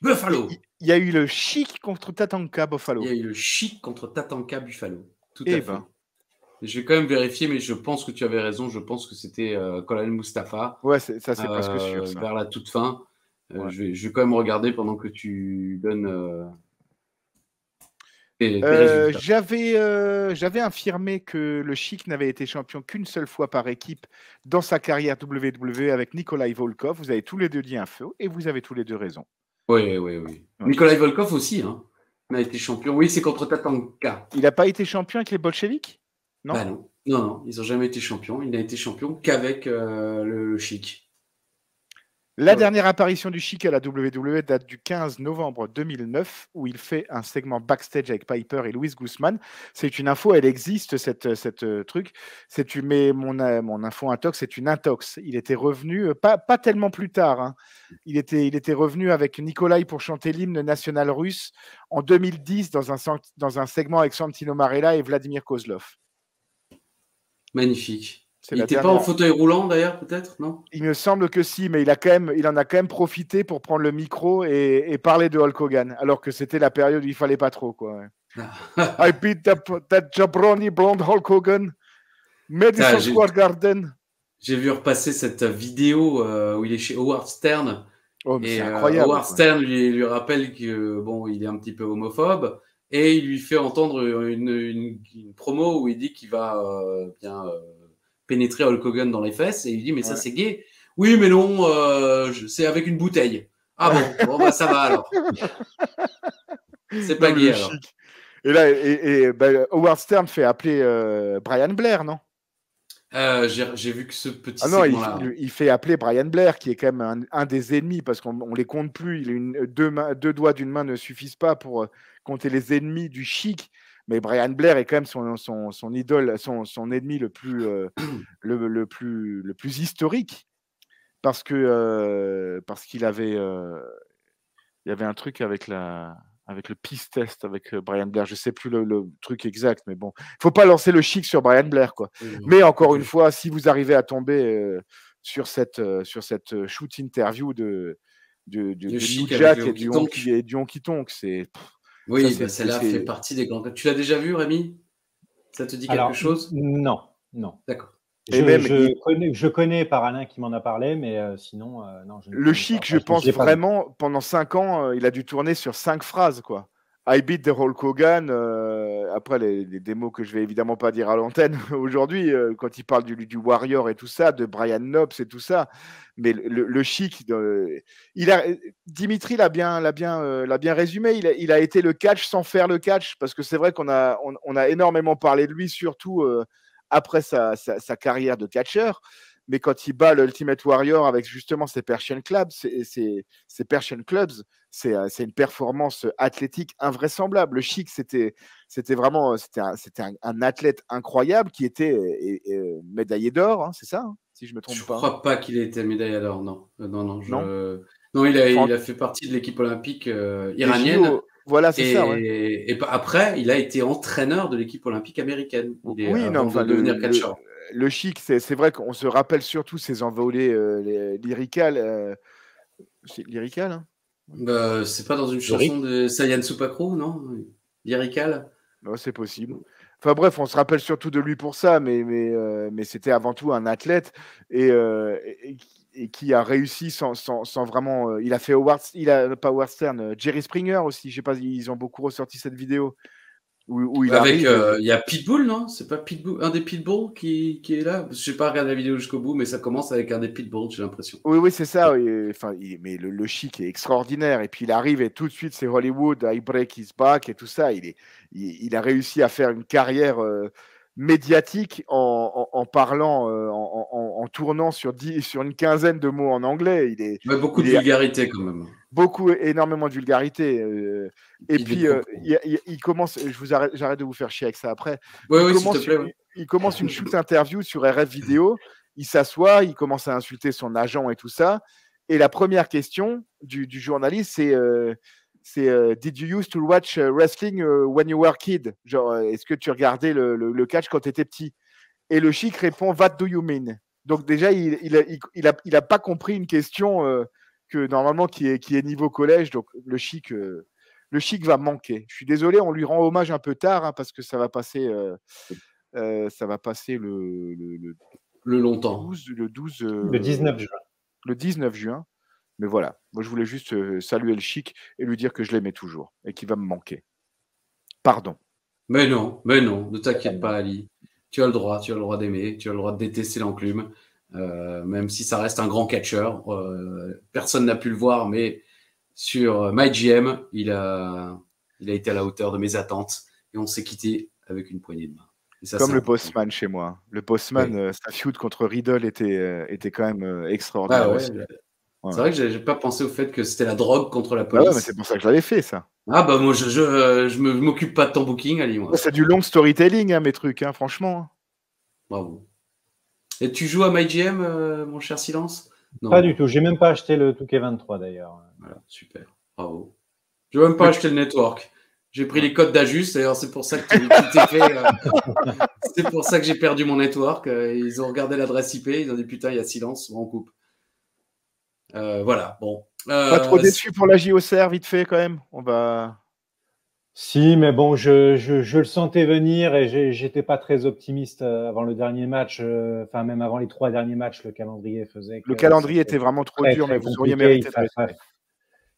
Buffalo. Il y a eu le Chic contre Tatanka Buffalo. Il y a eu le Chic contre Tatanka Buffalo. Tout à fait. Je vais quand même vérifier, mais je pense que tu avais raison. Je pense que c'était Colin Mustafa. Ouais, ça c'est presque sûr. Ça. Vers la toute fin. Ouais. Je vais quand même regarder pendant que tu donnes j'avais affirmé que le Chic n'avait été champion qu'une seule fois par équipe dans sa carrière WWE avec Nikolai Volkov. Vous avez tous les deux dit info et vous avez tous les deux raison. Oui. Nikolai Volkov aussi, hein. Il a été champion. Oui, c'est contre Tatanka. Il n'a pas été champion avec les bolcheviks? Non. Bah non, ils n'ont jamais été champions. Il n'a été champion qu'avec le Chic. La dernière apparition du Chic à la WWE date du 15 novembre 2009 où il fait un segment backstage avec Piper et Luis Guzman. C'est une info, elle existe, cette truc. Mais mon info intox, c'est une intox. Il était revenu, pas tellement plus tard. Hein. Il était revenu avec Nikolai pour chanter l'hymne national russe en 2010 dans un segment avec Santino Marella et Vladimir Kozlov. Magnifique. Il n'était pas en fauteuil roulant d'ailleurs, peut-être, non? Il me semble que si, mais il en a quand même profité pour prendre le micro et parler de Hulk Hogan, alors que c'était la période où il fallait pas trop, quoi. I beat that jabroni blonde Hulk Hogan, Madison Square Garden. J'ai vu repasser cette vidéo où il est chez Howard Stern. Oh, mais c'est incroyable. Howard Stern lui rappelle que il est un petit peu homophobe et il lui fait entendre une promo où il dit qu'il va bien pénétrer Hulk Hogan dans les fesses et il dit mais ça c'est gay. Oui mais non, c'est avec une bouteille. Ah bon, ça va alors. C'est pas gay alors. Chic. Et là, Howard Stern fait appeler Brian Blair, non? J'ai vu que ce petit segment-là. Il fait appeler Brian Blair, qui est quand même un des ennemis, parce qu'on les compte plus. Deux doigts d'une main ne suffisent pas pour compter les ennemis du Chic. Mais Brian Blair est quand même son idole, son ennemi le plus historique, parce qu'il y avait un truc avec le peace test avec Brian Blair. Je sais plus le truc exact, mais bon, faut pas lancer le Chic sur Brian Blair, quoi. Mais encore une fois, si vous arrivez à tomber sur cette shoot interview de de Le New Chic Jack avec et le honky-tonk. du honky-tonk. Oui, ça, celle-là fait partie des grands. Tu l'as déjà vu, Rémi? Ça te dit quelque Alors, chose? non. D'accord. Et même, Je connais par Alain qui m'en a parlé, mais sinon, non, je ne le connais Chic, pas. je Enfin, pense l'ai pas vu. vraiment, pendant 5 ans, il a dû tourner sur 5 phrases, quoi. I beat the Hulk Hogan. Après, les démos que je vais évidemment pas dire à l'antenne aujourd'hui, quand il parle du Warrior et tout ça, de Brian Knobs et tout ça. Mais le Chic, Dimitri l'a bien résumé. Il a été le catch sans faire le catch, parce que c'est vrai qu'on a énormément parlé de lui, surtout après sa carrière de catcheur. Mais quand il bat l'Ultimate Warrior avec justement ses Persian Clubs, c'est une performance athlétique invraisemblable. Le Chic, c'était vraiment un athlète incroyable qui était médaillé d'or, hein, c'est ça, hein, si je me trompe Je pas. crois pas qu'il ait été médaillé d'or, non. Non, Non, il a fait partie de l'équipe olympique iranienne. JO, voilà, c'est ça. Ouais. Et après, il a été entraîneur de l'équipe olympique américaine. Oui, avant de devenir catcheur. Le Chic, c'est vrai qu'on se rappelle surtout ses envolées lyricales. C'est lyrical, hein. C'est pas dans une chanson de Sayan Supakro, non? Lyrical? Non, c'est possible. Enfin bref, on se rappelle surtout de lui pour ça, mais c'était avant tout un athlète et qui a réussi sans vraiment. Il a fait pas Howard Stern, Jerry Springer aussi. Je sais pas, ils ont beaucoup ressorti cette vidéo où il Avec, arrive. il y a Pitbull, non? C'est pas Pitbull, un des Pitbull qui est là? Je n'ai pas regardé la vidéo jusqu'au bout, mais ça commence avec un des Pitbull, j'ai l'impression. Oui, c'est ça. Enfin, mais le Chic est extraordinaire. Et puis il arrive et tout de suite, c'est Hollywood, I break his back et tout ça. Il a réussi à faire une carrière médiatique en parlant, en tournant sur une quinzaine de mots en anglais. Beaucoup de vulgarité quand même. Énormément de vulgarité. Et puis, il commence, j'arrête de vous faire chier avec ça après. Oui, s'il te plaît. Ouais. Il commence une shoot interview sur RF Vidéo. Il s'assoit, il commence à insulter son agent et tout ça. Et la première question du journaliste, c'est Did you used to watch wrestling when you were a kid? Genre, est-ce que tu regardais le catch quand tu étais petit? Et le Chic répond What do you mean? Donc déjà, il a pas compris une question que normalement qui est niveau collège. Donc le Chic va manquer. Je suis désolé, on lui rend hommage un peu tard, hein, parce que ça va passer le longtemps. Le 19 juin. Le 19 juin. Mais voilà, moi je voulais juste saluer le Chic et lui dire que je l'aimais toujours et qu'il va me manquer. Pardon. Mais non, ne t'inquiète pas, Ali. Tu as le droit d'aimer, tu as le droit de détester l'enclume, même si ça reste un grand catcheur. Personne n'a pu le voir, mais sur MyGM, il a été à la hauteur de mes attentes et on s'est quitté avec une poignée de main. Ça, comme le Postman chez moi. Le Postman, sa feud contre Riddle était quand même extraordinaire aussi. C'est vrai que j'ai pas pensé au fait que c'était la drogue contre la police. Ouais, mais c'est pour ça que je l'avais fait, ça. Ah bah moi, je m'occupe pas de ton booking, Ali. Moi. C'est du long storytelling, hein, mes trucs, hein, franchement. Bravo. Et tu joues à MyGM, mon cher Silence? Non. Pas du tout. J'ai même pas acheté le 2K23 d'ailleurs. Voilà, super. Bravo. Je n'ai même pas acheté le network. J'ai pris les codes d'Ajus, d'ailleurs, c'est pour ça que tu t'es fait. C'est pour ça que j'ai perdu mon network. Ils ont regardé l'adresse IP, ils ont dit putain, il y a Silence, on coupe. Voilà, bon. Pas trop déçu pour la JOCR, vite fait quand même. On va. Si, mais bon, je le sentais venir et j'étais pas très optimiste avant le dernier match. Enfin, même avant les 3 derniers matchs, le calendrier faisait. Le calendrier était vraiment trop dur, mais vous auriez mérité de rester.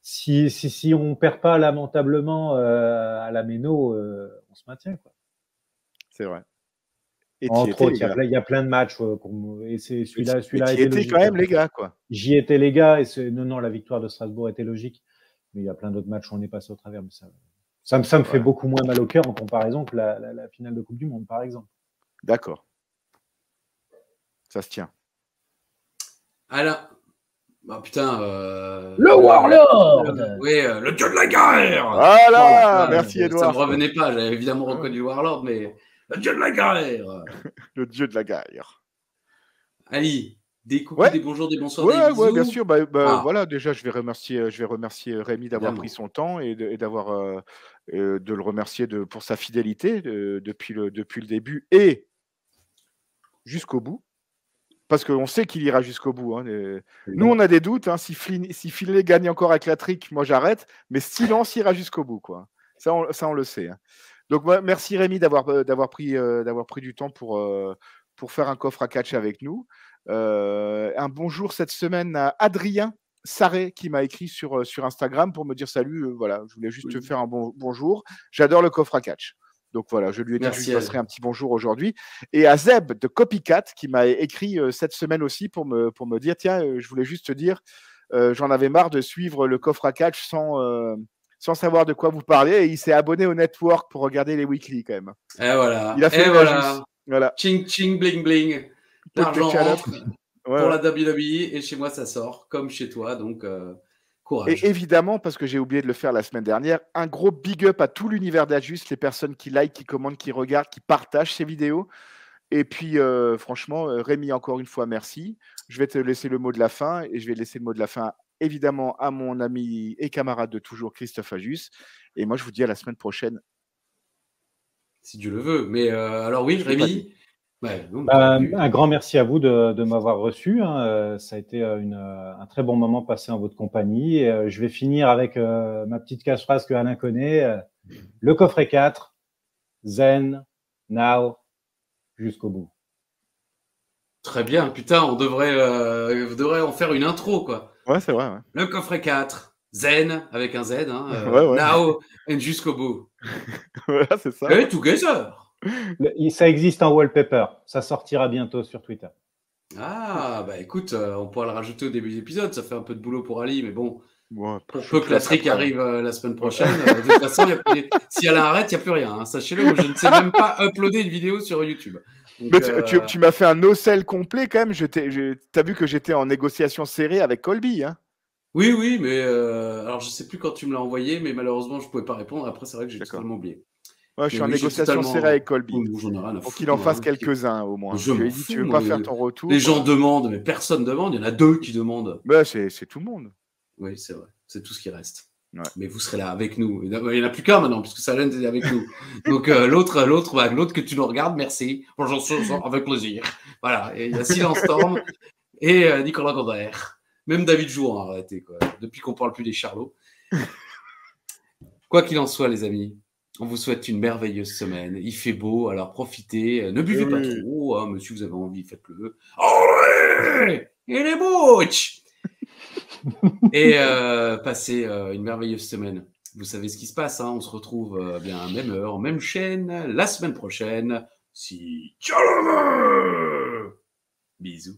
Si on ne perd pas lamentablement à la Méno, on se maintient, quoi. C'est vrai. Et entre autres, il y a plein de matchs. Et c'est celui-là était logique. Quand même, les gars, quoi. J'y étais, les gars. Et non, la victoire de Strasbourg était logique. Mais il y a plein d'autres matchs où on est passé au travers. Mais ça me fait beaucoup moins mal au cœur en comparaison que la finale de Coupe du Monde, par exemple. D'accord. Ça se tient. Alors. Bah putain. Le Warlord. Oui, le dieu de la guerre. Voilà, merci Edouard. Ça me revenait pas, j'avais évidemment reconnu le Warlord, mais le dieu de la guerre. Le dieu de la guerre. Ali, des coucous, des bonjours, des bonsoirs, des bisous. Ouais, bien sûr. Voilà, déjà, je vais remercier Rémi d'avoir pris son temps et de le remercier pour sa fidélité depuis le début et jusqu'au bout. Parce qu'on sait qu'il ira jusqu'au bout. Hein. Nous, on a des doutes. Hein. Si Finlay gagne encore avec la trick, moi j'arrête. Mais Silence ira jusqu'au bout. Quoi. Ça, on le sait. Hein. Donc, merci Rémi d'avoir pris du temps pour faire un coffre à catch avec nous. Un bonjour cette semaine à Adrien Sarré qui m'a écrit sur Instagram pour me dire salut. Voilà, je voulais juste te faire un bonjour. J'adore le coffre à catch. Donc voilà, je lui ai dit que je lui passerai un petit bonjour aujourd'hui. Et à Zeb de Copycat qui m'a écrit cette semaine aussi pour me dire tiens, je voulais juste te dire, j'en avais marre de suivre le coffre à catch sans savoir de quoi vous parlez. Et il s'est abonné au network pour regarder les weekly quand même. Et voilà. Il a fait voilà. Ching, ching, bling, bling. L'argent rentre pour la WWE et chez moi, ça sort comme chez toi. Donc, courage. Et évidemment, parce que j'ai oublié de le faire la semaine dernière, un gros big up à tout l'univers d'Ajus, les personnes qui like, qui commentent, qui regardent, qui partagent ces vidéos. Et puis, franchement, Rémi, encore une fois, merci. Je vais te laisser le mot de la fin et je vais laisser le mot de la fin, évidemment, à mon ami et camarade de toujours, Christophe Ajus. Et moi, je vous dis à la semaine prochaine. Si Dieu le veut. Mais alors oui, Rémi. Ouais, un grand merci à vous de m'avoir reçu. Hein. Ça a été un très bon moment passé en votre compagnie. Et, je vais finir avec ma petite catchphrase que Alain connaît. Le coffret 4, Zen, Now, jusqu'au bout. Très bien. Putain, on devrait en faire une intro, quoi. Ouais, c'est vrai. Ouais. Le coffret 4, Zen, avec un Z, hein, ouais. Now, and jusqu'au bout. Voilà, c'est ça. Et together. Ça existe en wallpaper. Ça sortira bientôt sur Twitter. Ah, bah écoute, on pourra le rajouter au début de l'épisode. Ça fait un peu de boulot pour Ali, mais bon. Ouais, pour peu que la trick arrive la semaine prochaine. De toute façon, si elle arrête, il n'y a plus rien. Hein. Sachez-le, je ne sais même pas uploader une vidéo sur YouTube. Donc, mais tu m'as fait un no-sell complet quand même. T'as vu que j'étais en négociation serrée avec Colby. Hein. Oui, mais alors je ne sais plus quand tu me l'as envoyé, mais malheureusement, je ne pouvais pas répondre. Après, c'est vrai que j'ai totalement oublié. Ouais, je suis en négociation serrée avec Colby. Pour qu'il en fasse quelques-uns au moins. Je lui ai dit, tu veux pas faire ton retour. Les gens demandent, mais personne ne demande. Il y en a 2 qui demandent. Bah, c'est tout le monde. Oui, c'est vrai. C'est tout ce qui reste. Ouais. Mais vous serez là avec nous. Il n'y en a plus qu'un maintenant, puisque Salen est avec nous. Donc l'autre que tu nous regardes, merci. Bonjour, avec plaisir. Voilà. Et il y a Silence Storm et Nicolas Goder. Même David Jouan a arrêté, quoi. Depuis qu'on ne parle plus des Charlots. Quoi qu'il en soit, les amis, on vous souhaite une merveilleuse semaine. Il fait beau, alors profitez. Ne buvez pas trop. Hein, monsieur, vous avez envie, faites-le. Allez, il est beau. Et passez une merveilleuse semaine. Vous savez ce qui se passe. Hein, on se retrouve bien à même heure, même chaîne, la semaine prochaine. Si Dieu le veut. Bisous.